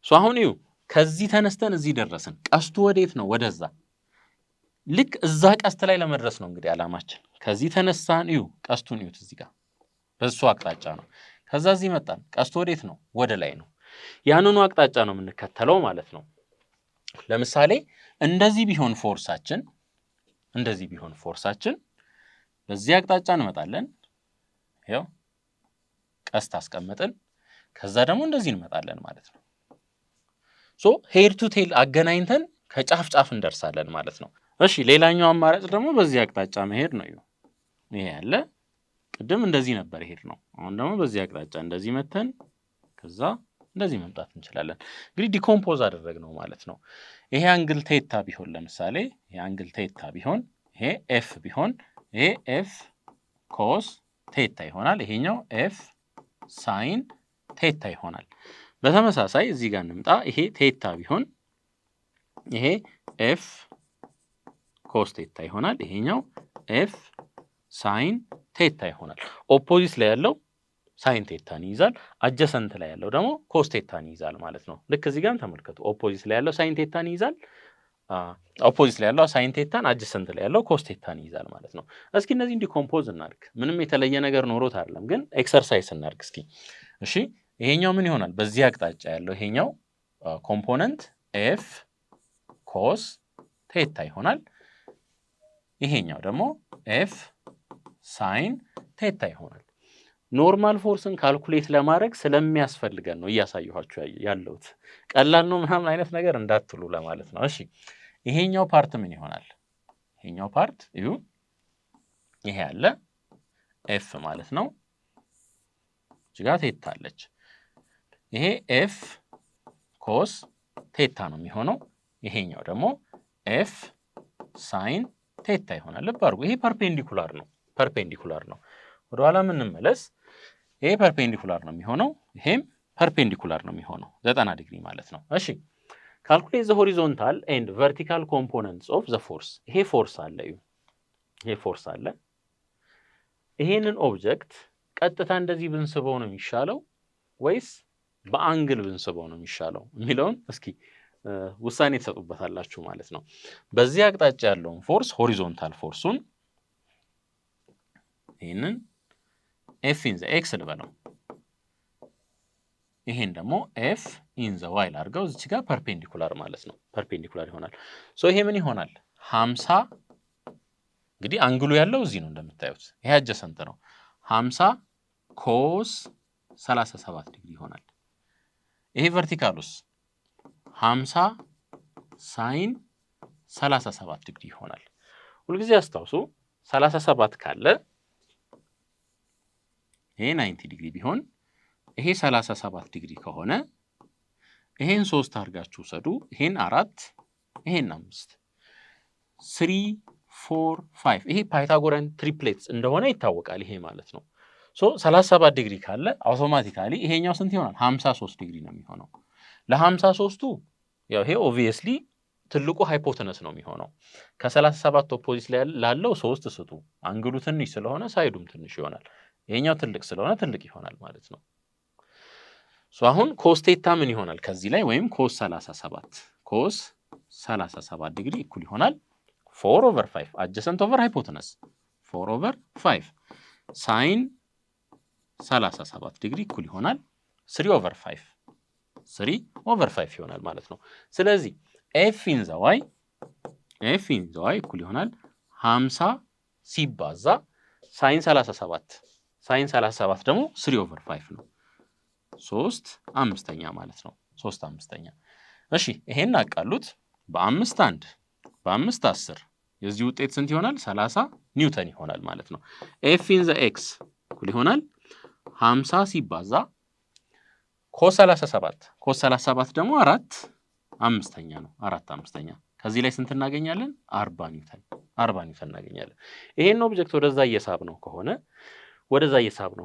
አሁን እዩ ከዚህ ተነስተን እዚህ ደረስን። ቀስቱ ወዴት ነው? ወደዛ። ልክ እዛ ቀስት ላይ ለመድረስ ነው እንግዲህ ዓላማችን። ከዚህ ተነሳን፣ እዩ ቀስቱን እዩት፣ እዚህ ጋር በሱ አቅጣጫ ነው። ከዛ እዚህ መጣን፣ ቀስቱ ወዴት ነው? ወደ ላይ ነው። ያንኑ አቅጣጫ ነው የምንከተለው ማለት ነው። ለምሳሌ እንደዚህ ቢሆን ፎርሳችን በዚህ አቅጣጫ እንመጣለን። ይሄው ቀስት አስቀመጥን ከዛ ደግሞ እንደዚህ እንመጣለን ማለት ነው። ሶ ሄድ ቱ ቴል አገናኝተን ከጫፍ ጫፍ እንደርሳለን ማለት ነው። እሺ ሌላኛው አማራጭ ደግሞ በዚህ አቅጣጫ መሄድ ነው። ይሄ ያለ ቅድም እንደዚህ ነበር ሄድ ነው። አሁን ደግሞ በዚህ አቅጣጫ እንደዚህ መተን ከዛ እንደዚህ መምጣት እንችላለን። እንግዲህ ዲኮምፖዝ አደረግነው ማለት ነው። ይሄ አንግል ቴታ ቢሆን ለምሳሌ ይሄ አንግል ቴታ ቢሆን ይሄ ኤፍ ቢሆን ይሄ ኤፍ ኮስ ቴታ ይሆናል። ይሄኛው ኤፍ ሳይን ቴታ ይሆናል። በተመሳሳይ እዚህ ጋር እንምጣ። ይሄ ቴታ ቢሆን ይሄ ኤፍ ኮስ ቴታ ይሆናል። ይሄኛው ኤፍ ሳይን ቴታ ይሆናል። ኦፖዚት ላይ ያለው ሳይን ቴታን ይይዛል፣ አጀሰንት ላይ ያለው ደግሞ ኮስ ቴታን ይይዛል ማለት ነው። ልክ እዚህ ጋርም ተመልከቱ። ኦፖዚት ላይ ያለው ሳይን ቴታን ይይዛል፣ ኦፖዚት ላይ ያለው ሳይን ቴታን፣ አጀሰንት ላይ ያለው ኮስ ቴታን ይይዛል ማለት ነው። እስኪ እነዚህ እንዲኮምፖዝ እናድርግ። ምንም የተለየ ነገር ኖሮት አይደለም፣ ግን ኤክሰርሳይዝ እናድርግ እስኪ። እሺ ይሄኛው ምን ይሆናል? በዚህ አቅጣጫ ያለው ይሄኛው ኮምፖነንት ኤፍ ኮስ ቴታ ይሆናል። ይሄኛው ደግሞ ኤፍ ሳይን ቴታ ይሆናል። ኖርማል ፎርስን ካልኩሌት ለማድረግ ስለሚያስፈልገን ነው እያሳየኋችሁ ያለሁት። ቀላል ነው ምናምን አይነት ነገር እንዳትሉ ለማለት ነው። እሺ ይሄኛው ፓርት ምን ይሆናል? ይሄኛው ፓርት እዩ፣ ይሄ ያለ ኤፍ ማለት ነው። እዚህ ጋር ቴታ አለች። ይሄ ኤፍ ኮስ ቴታ ነው የሚሆነው። ይሄኛው ደግሞ ኤፍ ሳይን ቴታ ይሆናል። ልብ አድርጉ፣ ይሄ ፐርፔንዲኩላር ነው። ፐርፔንዲኩላር ነው። ወደኋላ የምንመለስ ይሄ ፐርፔንዲኩላር ነው የሚሆነው፣ ይሄም ፐርፔንዲኩላር ነው የሚሆነው 90 ዲግሪ ማለት ነው። እሺ ካልኩሌት ዘ ሆሪዞንታል ኤንድ ቨርቲካል ኮምፖነንትስ ኦፍ ዘ ፎርስ። ይሄ ፎርስ አለ፣ ይሄ ፎርስ አለ። ይሄንን ኦብጀክት ቀጥታ እንደዚህ ብንስበው ነው የሚሻለው ወይስ በአንግል ብንስበው ነው የሚሻለው የሚለውን እስኪ ውሳኔ ተሰጡበታላችሁ ማለት ነው። በዚህ አቅጣጫ ያለውን ፎርስ ሆሪዞንታል ፎርሱን ይሄንን ኤፍ ኢን ዘ ኤክስ ልበለው፣ ይሄን ደግሞ ኤፍ ኢን ዘ ዋይ ላድርገው። እዚች ጋር ፐርፔንዲኩላር ማለት ነው፣ ፐርፔንዲኩላር ይሆናል። ሶ ይሄ ምን ይሆናል? 50 እንግዲህ አንግሉ ያለው እዚህ ነው እንደምታዩት፣ ይሄ አጀሰንት ነው። 50 ኮስ 37 ዲግሪ ይሆናል። ይሄ ቨርቲካሉስ 50 ሳይን 37 ዲግሪ ይሆናል። ሁልጊዜ አስታውሱ 37 ካለ ይሄ 90 ዲግሪ ቢሆን ይሄ 37 ዲግሪ ከሆነ ይሄን 3 አድርጋችሁ ውሰዱ። ይሄን 4 ይሄን 5 3 4 5 ይሄ ፓይታጎሪያን ትሪፕሌትስ እንደሆነ ይታወቃል። ይሄ ማለት ነው። ሶ 37 ዲግሪ ካለ አውቶማቲካሊ ይሄኛው ስንት ይሆናል? 53 ዲግሪ ነው የሚሆነው። ለ53ቱ ያው ይሄ ኦብቪየስሊ ትልቁ ሃይፖተነስ ነው የሚሆነው። ከ37 ኦፖዚት ላይ ላለው 3 ስጡ። አንግሉ ትንሽ ስለሆነ ሳይዱም ትንሽ ይሆናል። ይሄኛው ትልቅ ስለሆነ ትልቅ ይሆናል ማለት ነው። ሶ አሁን ኮስ ቴታ ምን ይሆናል ከዚህ ላይ? ወይም ኮስ 37 ዲግሪ እኩል ይሆናል 4/5 አጀሰንት ኦቨር ሃይፖተነስ 4/5 ሳይን 37 ዲግሪ እኩል ይሆናል 3/5 ይሆናል ማለት ነው። ስለዚህ ኤፍ ኢን ዘ ዋይ እኩል ይሆናል 50 ሲባዛ ሳይን 37 ደግሞ 3/5 ነው። 3/5 ማለት ነው። 3/5 እሺ ይሄን አቃሉት በ5 1 በ5 10 የዚህ ውጤት ስንት ይሆናል? 30 ኒውተን ይሆናል ማለት ነው። ኤፍ ኢን ዘ ኤክስ እኩል ይሆናል 50 ሲባዛ ኮስ 37 ደግሞ 4/5 ነው። 4/5 ከዚህ ላይ ስንት እናገኛለን? 40 ኒውተን እናገኛለን። ይሄን ኦብጀክት ወደዛ እየሳብ ነው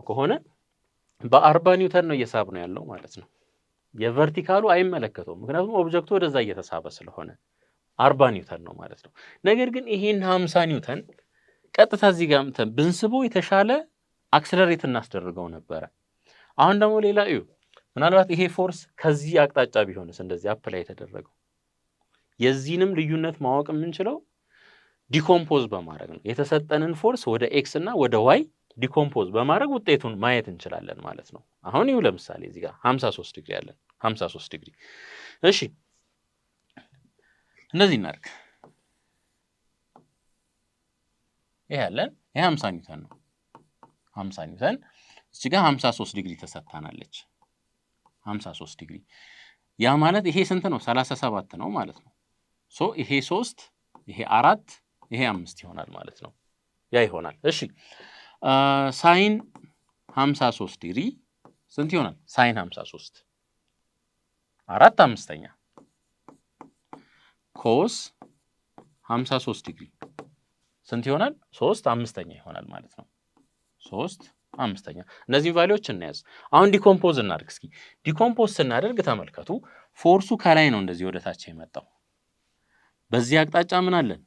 ከሆነ በ40 ኒውተን ነው እየሳብ ነው ያለው ማለት ነው። የቨርቲካሉ አይመለከተውም፣ ምክንያቱም ኦብጀክቱ ወደዛ እየተሳበ ስለሆነ 40 ኒውተን ነው ማለት ነው። ነገር ግን ይሄን 50 ኒውተን ቀጥታ እዚህ ጋር ብንስበው የተሻለ አክሰለሬት እናስደርገው ነበረ። አሁን ደግሞ ሌላ እዩ። ምናልባት ይሄ ፎርስ ከዚህ አቅጣጫ ቢሆንስ እንደዚህ አፕላይ የተደረገው? የዚህንም ልዩነት ማወቅ የምንችለው ዲኮምፖዝ በማድረግ ነው። የተሰጠንን ፎርስ ወደ ኤክስ እና ወደ ዋይ ዲኮምፖዝ በማድረግ ውጤቱን ማየት እንችላለን ማለት ነው። አሁን ይኸው ለምሳሌ እዚህ ጋር 53 ዲግሪ ያለን 53 ዲግሪ። እሺ እንደዚህ እናድርግ። ይሄ ያለን ይሄ 50 ኒውተን ነው። 50 ኒውተን እዚህ ጋር 53 ዲግሪ ተሰጥታናለች 53 ዲግሪ ያ ማለት ይሄ ስንት ነው 37 ነው ማለት ነው ሶ ይሄ 3 ይሄ 4 ይሄ 5 ይሆናል ማለት ነው ያ ይሆናል እሺ ሳይን 53 ዲግሪ ስንት ይሆናል ሳይን 53 4 አምስተኛ ኮስ 53 ዲግሪ ስንት ይሆናል 3 አምስተኛ ይሆናል ማለት ነው 3 አምስተኛ እነዚህ ቫልዩዎች እናያዝ አሁን ዲኮምፖዝ እናድርግ እስኪ ዲኮምፖዝ ስናደርግ ተመልከቱ ፎርሱ ከላይ ነው እንደዚህ ወደ ታች የመጣው በዚህ አቅጣጫ ምን አለን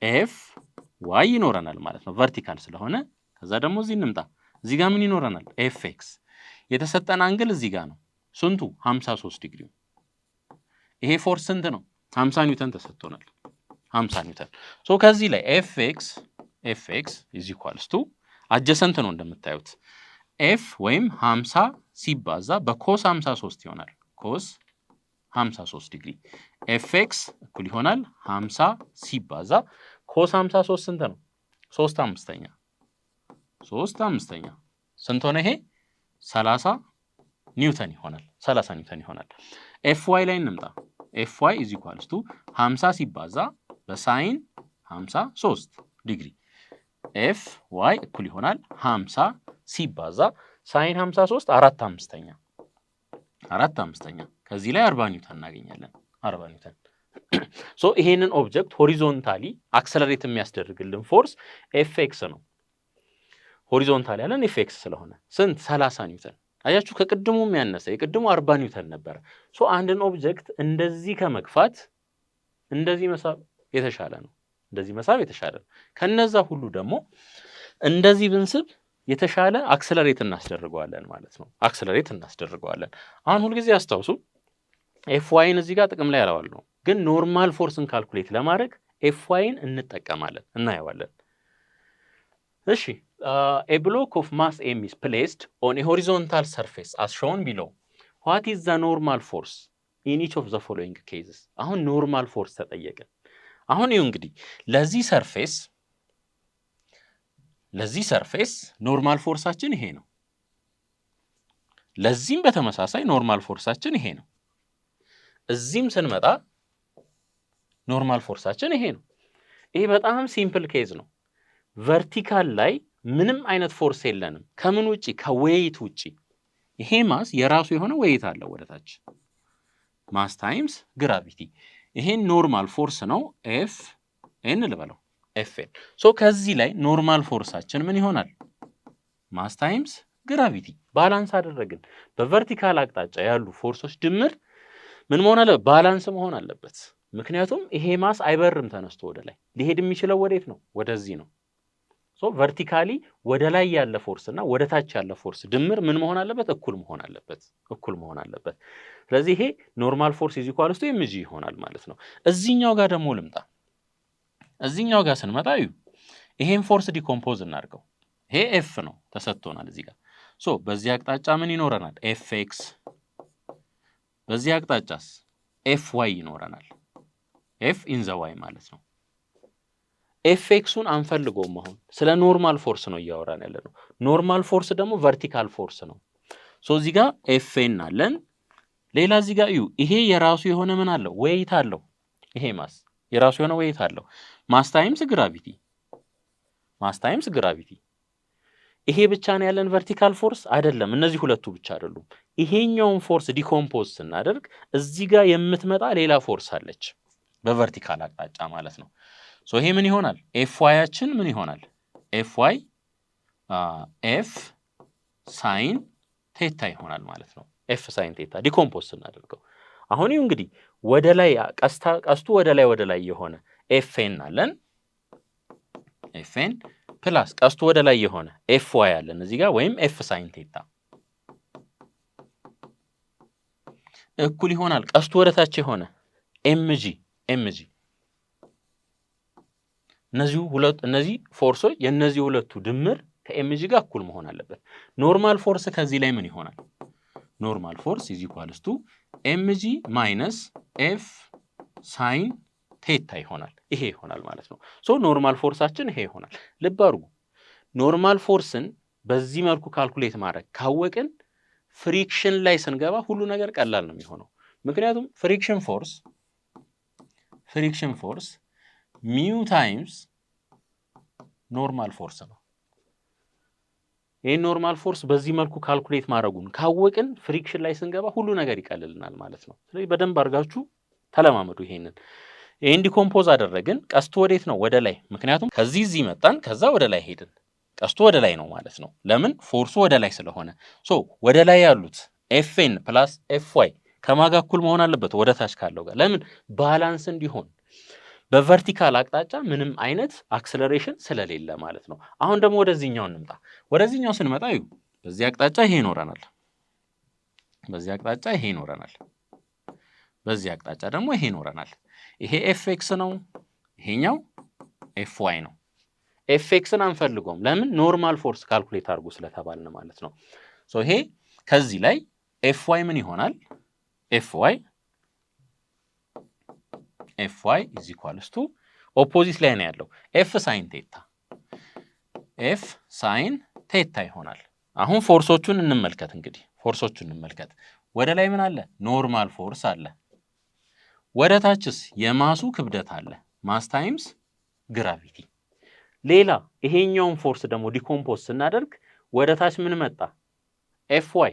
ኤፍ ዋይ ይኖረናል ማለት ነው ቨርቲካል ስለሆነ ከዛ ደግሞ እዚህ እንምጣ እዚህ ጋር ምን ይኖረናል ኤፍ ኤክስ የተሰጠን አንግል እዚህ ጋር ነው ስንቱ 53 ዲግሪ ይሄ ፎርስ ስንት ነው 50 ኒውተን ተሰጥቶናል 50 ኒውተን ሶ ከዚህ ላይ ኤፍ ኤክስ ኢዝ ኢኳልስ ቱ አጀሰንት ነው እንደምታዩት ኤፍ ወይም 50 ሲባዛ በኮስ 53 ይሆናል ኮስ 53 ዲግሪ ኤፍ ኤክስ እኩል ይሆናል 50 ሲባዛ ኮስ 53 ስንት ነው 3 አምስተኛ 3 አምስተኛ ስንት ሆነ ይሄ 30 ኒውተን ይሆናል 30 ኒውተን ይሆናል ኤፍ ዋይ ላይ እንምጣ ኤፍ ዋይ ኢዝ ኢኳልስ ቱ 50 ሲባዛ በሳይን 53 ዲግሪ ኤፍ ዋይ እኩል ይሆናል 50 ሲባዛ ሳይን 53 4 አምስተኛ ከዚህ ላይ 40 ኒውተን እናገኛለን 40 ኒውተን ሶ ይሄንን ኦብጀክት ሆሪዞንታሊ አክሰለሬት የሚያስደርግልን ፎርስ ኤፍ ኤክስ ነው ሆሪዞንታሊ ያለን ኤፍ ኤክስ ስለሆነ ስንት 30 ኒውተን አያችሁ ከቅድሙም ያነሰ የቅድሙ 40 ኒውተን ነበር ሶ አንድን ኦብጀክት እንደዚህ ከመግፋት እንደዚህ መሳብ የተሻለ ነው እንደዚህ መሳብ የተሻለ ነው ከነዛ ሁሉ ደግሞ እንደዚህ ብንስብ የተሻለ አክሰለሬት እናስደርገዋለን ማለት ነው አክሰለሬት እናስደርገዋለን አሁን ሁሉ ጊዜ አስተውሱ ኤፍ ዋይን እዚህ ጋር ጥቅም ላይ ያላዋል ነው ግን ኖርማል ፎርስን ካልኩሌት ለማድረግ ኤፍ ዋይን እንጠቀማለን እናየዋለን እሺ a block of mass m is placed on a horizontal surface as shown below what is the normal force in each of the following cases አሁን ኖርማል ፎርስ ተጠየቀ አሁን ይኸው እንግዲህ ለዚህ ሰርፌስ ኖርማል ፎርሳችን ይሄ ነው ለዚህም በተመሳሳይ ኖርማል ፎርሳችን ይሄ ነው እዚህም ስንመጣ ኖርማል ፎርሳችን ይሄ ነው ይሄ በጣም ሲምፕል ኬዝ ነው ቨርቲካል ላይ ምንም አይነት ፎርስ የለንም ከምን ውጪ ከዌይት ውጪ ይሄ ማስ የራሱ የሆነ ዌይት አለው ወደታች ማስ ታይምስ ግራቪቲ ይሄ ኖርማል ፎርስ ነው ኤፍ ኤን ልበለው ኤፍ ኤን ሶ ከዚህ ላይ ኖርማል ፎርሳችን ምን ይሆናል ማስ ታይምስ ግራቪቲ ባላንስ አደረግን በቨርቲካል አቅጣጫ ያሉ ፎርሶች ድምር ምን መሆን አለበት ባላንስ መሆን አለበት ምክንያቱም ይሄ ማስ አይበርም ተነስቶ ወደ ላይ ሊሄድ የሚችለው ወዴት ነው ወደዚህ ነው ሶ ቨርቲካሊ ወደ ላይ ያለ ፎርስ እና ወደ ታች ያለ ፎርስ ድምር ምን መሆን አለበት እኩል መሆን አለበት ስለዚህ ይሄ ኖርማል ፎርስ ኢዝ ኢኳልስ ቱ ኤምጂ ይሆናል ማለት ነው እዚህኛው ጋር ደግሞ ልምጣ እዚህኛው ጋር ስንመጣ ይሄን ፎርስ ዲኮምፖዝ እናድርገው ይሄ ኤፍ ነው ተሰጥቶናል እዚህ ጋር ሶ በዚህ አቅጣጫ ምን ይኖረናል ኤፍ ኤክስ በዚህ አቅጣጫስ ኤፍ ዋይ ይኖረናል ኤፍ ኢን ዘ ዋይ ማለት ነው ኤፍ ኤክሱን አንፈልገውም አሁን ስለ ኖርማል ፎርስ ነው እያወራን ያለ ነው ኖርማል ፎርስ ደግሞ ቨርቲካል ፎርስ ነው ሶ እዚህ ጋር ኤፍ ኤን አለን ሌላ እዚህ ጋር ይሄ የራሱ የሆነ ምን አለው ዌይት አለው ይሄ ማስ የራሱ የሆነ ዌይት አለው ማስ ታይምስ ግራቪቲ ይሄ ብቻ ነው ያለን ቨርቲካል ፎርስ አይደለም እነዚህ ሁለቱ ብቻ አይደሉም ይሄኛውን ፎርስ ዲኮምፖዝ ስናደርግ እዚህ ጋር የምትመጣ ሌላ ፎርስ አለች በቨርቲካል አቅጣጫ ማለት ነው ሶ ይሄ ምን ይሆናል ኤፍ ዋያችን ምን ይሆናል ኤፍ ዋይ ኤፍ ሳይን ቴታ ይሆናል ማለት ነው ኤፍ ሳይን ቴታ ዲኮምፖዝ ስናደርገው አሁን ይኸው እንግዲህ ወደ ላይ ቀስቱ ወደ ላይ የሆነ ኤፍ ኤን አለን ኤፍ ኤን ፕላስ ቀስቱ ወደ ላይ የሆነ ኤፍ ዋይ አለን እዚህ ጋር ወይም ኤፍ ሳይን ቴታ እኩል ይሆናል ቀስቱ ወደ ታች የሆነ ኤምጂ እነዚህ ፎርሶች የነዚህ ሁለቱ ድምር ከኤምጂ ጋር እኩል መሆን አለበት ኖርማል ፎርስ ከዚህ ላይ ምን ይሆናል ኖርማል ፎርስ ኢዝ ኢኳልስ ቱ ኤምጂ ማይነስ ኤፍ ሳይን ቴታ ይሆናል ይሄ ይሆናል ማለት ነው ሶ ኖርማል ፎርሳችን ይሄ ይሆናል ልብ አድርጉ ኖርማል ፎርስን በዚህ መልኩ ካልኩሌት ማድረግ ካወቅን ፍሪክሽን ላይ ስንገባ ሁሉ ነገር ቀላል ነው የሚሆነው። ምክንያቱም ፍሪክሽን ፎርስ ሚው ታይምስ ኖርማል ፎርስ ነው። ይሄን ኖርማል ፎርስ በዚህ መልኩ ካልኩሌት ማድረጉን ካወቅን ፍሪክሽን ላይ ስንገባ ሁሉ ነገር ይቀልልናል ማለት ነው። ስለዚህ በደንብ አድርጋችሁ ተለማመዱ ይሄንን። ይሄን ዲኮምፖዝ አደረግን። ቀስቱ ወዴት ነው? ወደ ላይ። ምክንያቱም ከዚህ እዚህ መጣን፣ ከዛ ወደ ላይ ሄድን። ቀስቱ ወደ ላይ ነው ማለት ነው። ለምን? ፎርሱ ወደ ላይ ስለሆነ። ወደ ላይ ያሉት ኤፍኤን ፕላስ ኤፍዋይ ከማጋ እኩል መሆን አለበት ወደ ታች ካለው ጋር። ለምን? ባላንስ እንዲሆን በቨርቲካል አቅጣጫ ምንም አይነት አክሰለሬሽን ስለሌለ ማለት ነው። አሁን ደግሞ ወደዚህኛው እንምጣ። ወደዚህኛው ስንመጣ እዩ፣ በዚህ አቅጣጫ ይሄ ይኖረናል፣ በዚህ አቅጣጫ ይሄ ይኖረናል፣ በዚህ አቅጣጫ ደግሞ ይሄ ይኖረናል። ይሄ ኤፍ ኤክስ ነው፣ ይሄኛው ኤፍ ዋይ ነው። ኤፍ ኤክስን አንፈልገውም። ለምን? ኖርማል ፎርስ ካልኩሌት አድርጉ ስለተባልን ማለት ነው። ይሄ ከዚህ ላይ ኤፍ ዋይ ምን ይሆናል? ኤፍ ዋይ ኢዝ ኢኳልስ ቱ ኦፖዚት ላይ ነው ያለው ኤፍ ሳይን ቴታ፣ ኤፍ ሳይን ቴታ ይሆናል። አሁን ፎርሶቹን እንመልከት። እንግዲህ ፎርሶቹን እንመልከት። ወደ ላይ ምን አለ? ኖርማል ፎርስ አለ። ወደ ታችስ የማሱ ክብደት አለ፣ ማስ ታይምስ ግራቪቲ። ሌላ ይሄኛውን ፎርስ ደግሞ ዲኮምፖዝ ስናደርግ ወደ ታች ምን መጣ? ኤፍ ዋይ።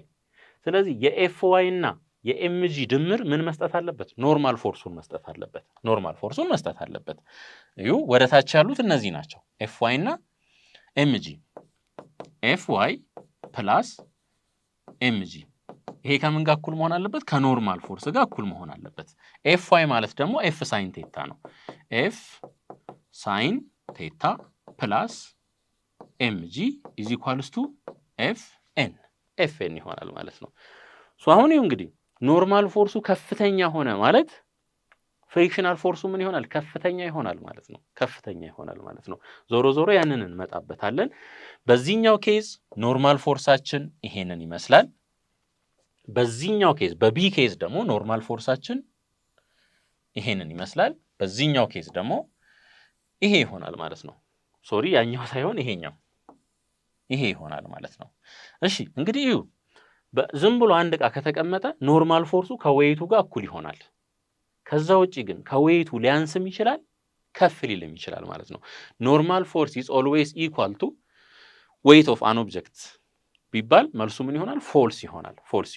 ስለዚህ የኤፍ ዋይ እና የኤምጂ ድምር ምን መስጠት አለበት? ኖርማል ፎርሱን መስጠት አለበት። ኖርማል ፎርሱን መስጠት አለበት። እዩ፣ ወደ ታች ያሉት እነዚህ ናቸው፣ ኤፍ ዋይ እና ኤምጂ። ኤፍ ዋይ ፕላስ ኤምጂ ይሄ ከምን ጋር እኩል መሆን አለበት? ከኖርማል ፎርስ ጋር እኩል መሆን አለበት። ኤፍ ዋይ ማለት ደግሞ ኤፍ ሳይን ቴታ ነው። ኤፍ ሳይን ቴታ ፕላስ ኤምጂ ኢዝ ኢኳልስ ቱ ኤፍ ኤን ይሆናል ማለት ነው። አሁን ይኸው እንግዲህ ኖርማል ፎርሱ ከፍተኛ ሆነ ማለት ፍሪክሽናል ፎርሱ ምን ይሆናል? ከፍተኛ ይሆናል ማለት ነው። ከፍተኛ ይሆናል ማለት ነው። ዞሮ ዞሮ ያንን እንመጣበታለን። በዚህኛው ኬዝ ኖርማል ፎርሳችን ይሄንን ይመስላል። በዚህኛው ኬዝ በቢ ኬዝ ደግሞ ኖርማል ፎርሳችን ይሄንን ይመስላል። በዚህኛው ኬዝ ደግሞ ይሄ ይሆናል ማለት ነው። ሶሪ ያኛው ሳይሆን ይሄ ይሆናል ማለት ነው። እሺ እንግዲህ እዩ፣ ዝም ብሎ አንድ ዕቃ ከተቀመጠ ኖርማል ፎርሱ ከዌይቱ ጋር እኩል ይሆናል። ከዛ ውጪ ግን ከዌይቱ ሊያንስም ይችላል ከፍ ሊልም ይችላል ማለት ነው። ኖርማል ፎርስ ኢዝ ኦልዌይስ ኢኳል ቱ ዌይት ኦፍ አን ኦብጀክት ቢባል መልሱ ምን ይሆናል? ፎልስ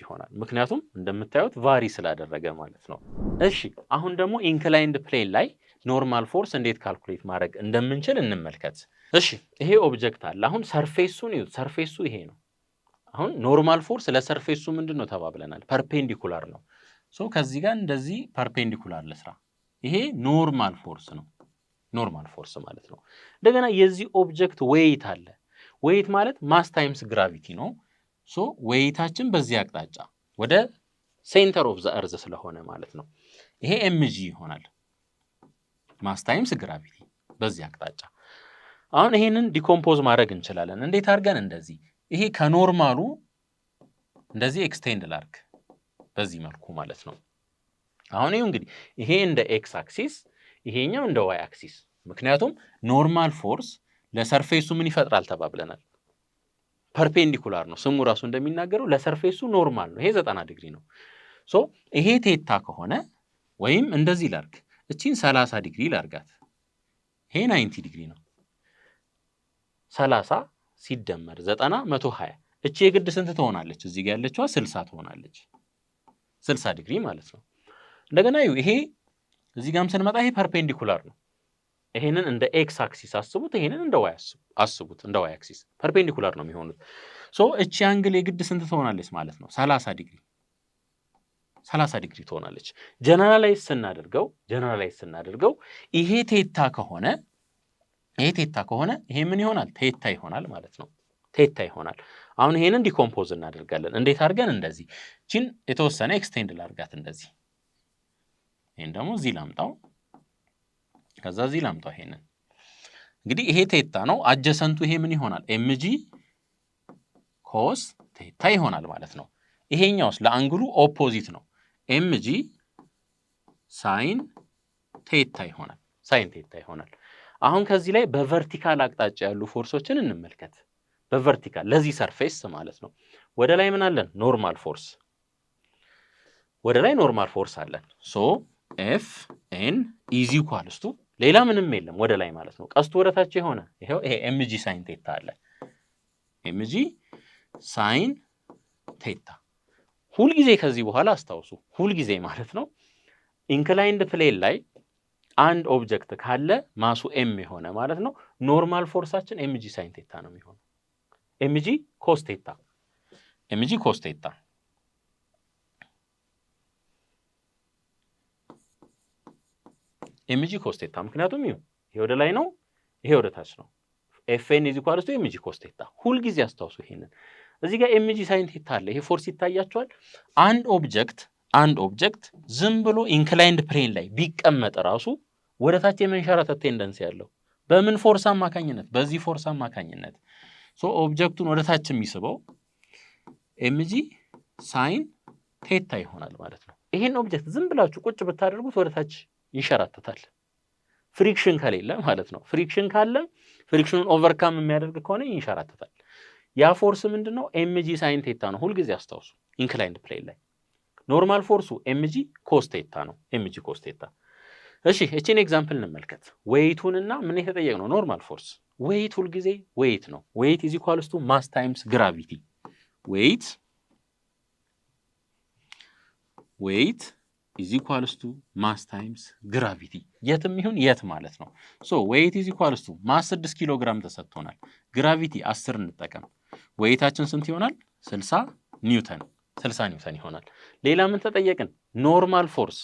ይሆናል። ምክንያቱም እንደምታዩት ቫሪ ስላደረገ ማለት ነው። እሺ አሁን ደግሞ ኢንክላይንድ ፕሌን ላይ ኖርማል ፎርስ እንዴት ካልኩሌት ማድረግ እንደምንችል እንመልከት። እሺ ይሄ ኦብጀክት አለ። አሁን ሰርፌሱን ይዩት። ሰርፌሱ ይሄ ነው። አሁን ኖርማል ፎርስ ለሰርፌሱ ምንድን ነው ተባብለናል? ፐርፔንዲኩላር ነው። ከዚህ ጋር እንደዚህ ፐርፔንዲኩላር ልስራ። ይሄ ኖርማል ፎርስ ነው፣ ኖርማል ፎርስ ማለት ነው። እንደገና የዚህ ኦብጀክት ዌይት አለ። ዌይት ማለት ማስ ታይምስ ግራቪቲ ነው። ዌይታችን በዚህ አቅጣጫ ወደ ሴንተር ኦፍ ዘ እርዝ ስለሆነ ማለት ነው። ይሄ ኤምጂ ይሆናል፣ ማስ ታይምስ ግራቪቲ በዚህ አቅጣጫ። አሁን ይሄንን ዲኮምፖዝ ማድረግ እንችላለን። እንዴት አድርገን? እንደዚህ ይሄ ከኖርማሉ እንደዚህ ኤክስቴንድ ላርግ በዚህ መልኩ ማለት ነው። አሁን ይሄው እንግዲህ ይሄ እንደ ኤክስ አክሲስ፣ ይሄኛው እንደ ዋይ አክሲስ። ምክንያቱም ኖርማል ፎርስ ለሰርፌሱ ምን ይፈጥራል ተባብለናል? ፐርፔንዲኩላር ነው። ስሙ ራሱ እንደሚናገረው ለሰርፌሱ ኖርማል ነው። ይሄ 90 ዲግሪ ነው። ይሄ ቴታ ከሆነ ወይም እንደዚህ ላርግ፣ እቺን 30 ዲግሪ ላርጋት። ይሄ 90 ዲግሪ ነው። 30 ሲደመር 90 120። እቺ የግድ ስንት ትሆናለች? እዚህ ጋር ያለችዋ 60 ትሆናለች። 60 ዲግሪ ማለት ነው። እንደገና ይሄ እዚህ ጋርም ስንመጣ ይሄ ፐርፔንዲኩላር ነው። ይሄንን እንደ ኤክስ አክሲስ አስቡት፣ ይሄንን እንደ ዋይ አስቡት። እንደ ዋይ አክሲስ ፐርፔንዲኩላር ነው የሚሆኑት። እቺ አንግል የግድ ስንት ትሆናለች ማለት ነው? 30 ዲግሪ ትሆናለች። ጀነራላይዝ ስናደርገው ይሄ ቴታ ከሆነ ይሄ ምን ይሆናል? ቴታ ይሆናል ማለት ነው። ቴታ ይሆናል። አሁን ይሄንን ዲኮምፖዝ እናደርጋለን። እንዴት አድርገን? እንደዚህ እቺን የተወሰነ ኤክስቴንድ ላርጋት እንደዚህ። ይሄን ደግሞ እዚህ ላምጣው፣ ከዛ እዚህ ላምጣው። ይሄንን እንግዲህ ይሄ ቴታ ነው። አጀሰንቱ ይሄ ምን ይሆናል? ኤምጂ ኮስ ቴታ ይሆናል ማለት ነው። ይሄኛውስ ለአንግሉ ኦፖዚት ነው። ኤምጂ ሳይን ቴታ ይሆናል። አሁን ከዚህ ላይ በቨርቲካል አቅጣጫ ያሉ ፎርሶችን እንመልከት። በቨርቲካል ለዚህ ሰርፌስ ማለት ነው። ወደ ላይ ምን አለን? ኖርማል ፎርስ። ወደ ላይ ኖርማል ፎርስ አለን። ሶ ኤፍ ኤን ኢዝ ኢኳልስ ቱ ሌላ ምንም የለም ወደ ላይ ማለት ነው። ቀስቱ ወደ ታች የሆነ ይሄው ይሄ ኤምጂ ሳይን ቴታ አለ። ኤምጂ ሳይን ቴታ ሁልጊዜ ከዚህ በኋላ አስታውሱ፣ ሁልጊዜ ማለት ነው ኢንክላይንድ ፕሌን ላይ አንድ ኦብጀክት ካለ ማሱ ኤም የሆነ ማለት ነው ኖርማል ፎርሳችን ኤምጂ ሳይን ቴታ ነው የሚሆነው። ኤምጂ ኮስ ቴታ፣ ኤምጂ ኮስ ቴታ። ኤምጂ ኮስ ቴታ ምክንያቱም ይሄ ወደ ላይ ነው፣ ይሄ ወደ ታች ነው። ኤፍኤን ኢዝ ኢኳልስ ቱ ኤምጂ ኮስ ቴታ። ሁልጊዜ አስታውሱ ይሄንን። እዚህ ጋር ኤምጂ ሳይን ቴታ አለ። ይሄ ፎርስ ይታያቸዋል። አንድ ኦብጀክት ዝም ብሎ ኢንክላይንድ ፕሌን ላይ ቢቀመጥ ራሱ ወደ ታች የመንሸራተት ቴንደንሲ ያለው በምን ፎርስ አማካኝነት? በዚህ ፎርስ አማካኝነት። ሶ ኦብጀክቱን ወደ ታች የሚስበው ኤምጂ ሳይን ቴታ ይሆናል ማለት ነው። ይሄን ኦብጀክት ዝም ብላችሁ ቁጭ ብታደርጉት ወደ ታች ይንሸራተታል፣ ፍሪክሽን ከሌለ ማለት ነው። ፍሪክሽን ካለ ፍሪክሽኑን ኦቨርካም የሚያደርግ ከሆነ ይንሸራተታል። ያ ፎርስ ምንድነው? ኤምጂ ሳይን ቴታ ነው። ሁልጊዜ አስታውሱ ኢንክላይንድ ፕሌን ላይ ኖርማል ፎርሱ ኤምጂ ኮስ ቴታ ነው። ኤምጂ ኮስ ቴታ። እሺ እቺን ኤግዛምፕል እንመልከት። ዌይቱንና ምን የተጠየቅነው? ኖርማል ፎርስ። ዌይት ሁልጊዜ ዌይት ነው። ዌይት ኢዝ ኢኳልስ ቱ ማስ ታይምስ ግራቪቲ። ዌይት ኢዝ ኢኳልስ ቱ ማስ ታይምስ ግራቪቲ። የትም ይሁን የት ማለት ነው። ሶ ዌይት ኢዝ ኢኳልስ ቱ ማስ 6 ኪሎ ግራም ተሰጥቶናል። ግራቪቲ 10 እንጠቀም። ዌይታችን ስንት ይሆናል? 60 ኒውተን ይሆናል። ሌላ ምን ተጠየቅን? ኖርማል ፎርስ።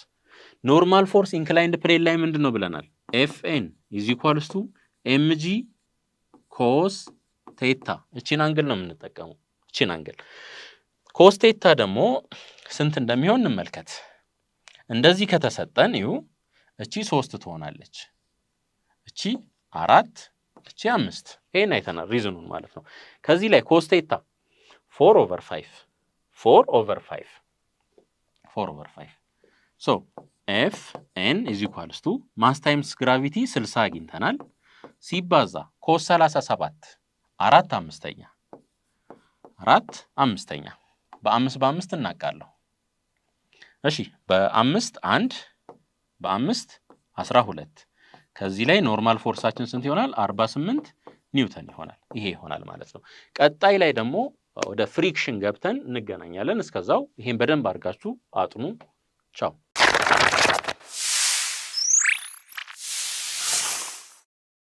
ኖርማል ፎርስ ኢንክላይንድ ፕሌን ላይ ምንድን ነው ብለናል? ኤፍኤን ኢዝ ኢኳልስ ቱ ኤምጂ ኮስ ቴታ። እቺን አንግል ነው የምንጠቀመው። እቺን አንግል ኮስ ቴታ ደግሞ ስንት እንደሚሆን እንመልከት። እንደዚህ ከተሰጠን እቺ 3 ትሆናለች፣ እቺ 4፣ እቺ 5። ይሄን አይተናል ሪዝኑን ማለት ነው። ከዚህ ላይ ኮስ ቴታ 4/5 ሶ ኤፍ ኤን ኢዝ ኢኳልስ ቱ ማስ ታይምስ ግራቪቲ 60 አግኝተናል፣ ሲባዛ ኮስ 37 4/5 በ5 እናቃለሁ። እሺ በ5 1 በ5 12 ከዚህ ላይ ኖርማል ፎርሳችን ስንት ይሆናል? 48 ኒውተን ይሆናል። ይሄ ይሆናል ማለት ነው። ቀጣይ ላይ ደግሞ ወደ ፍሪክሽን ገብተን እንገናኛለን። እስከዛው ይሄን በደንብ አድርጋችሁ አጥኑ። ቻው።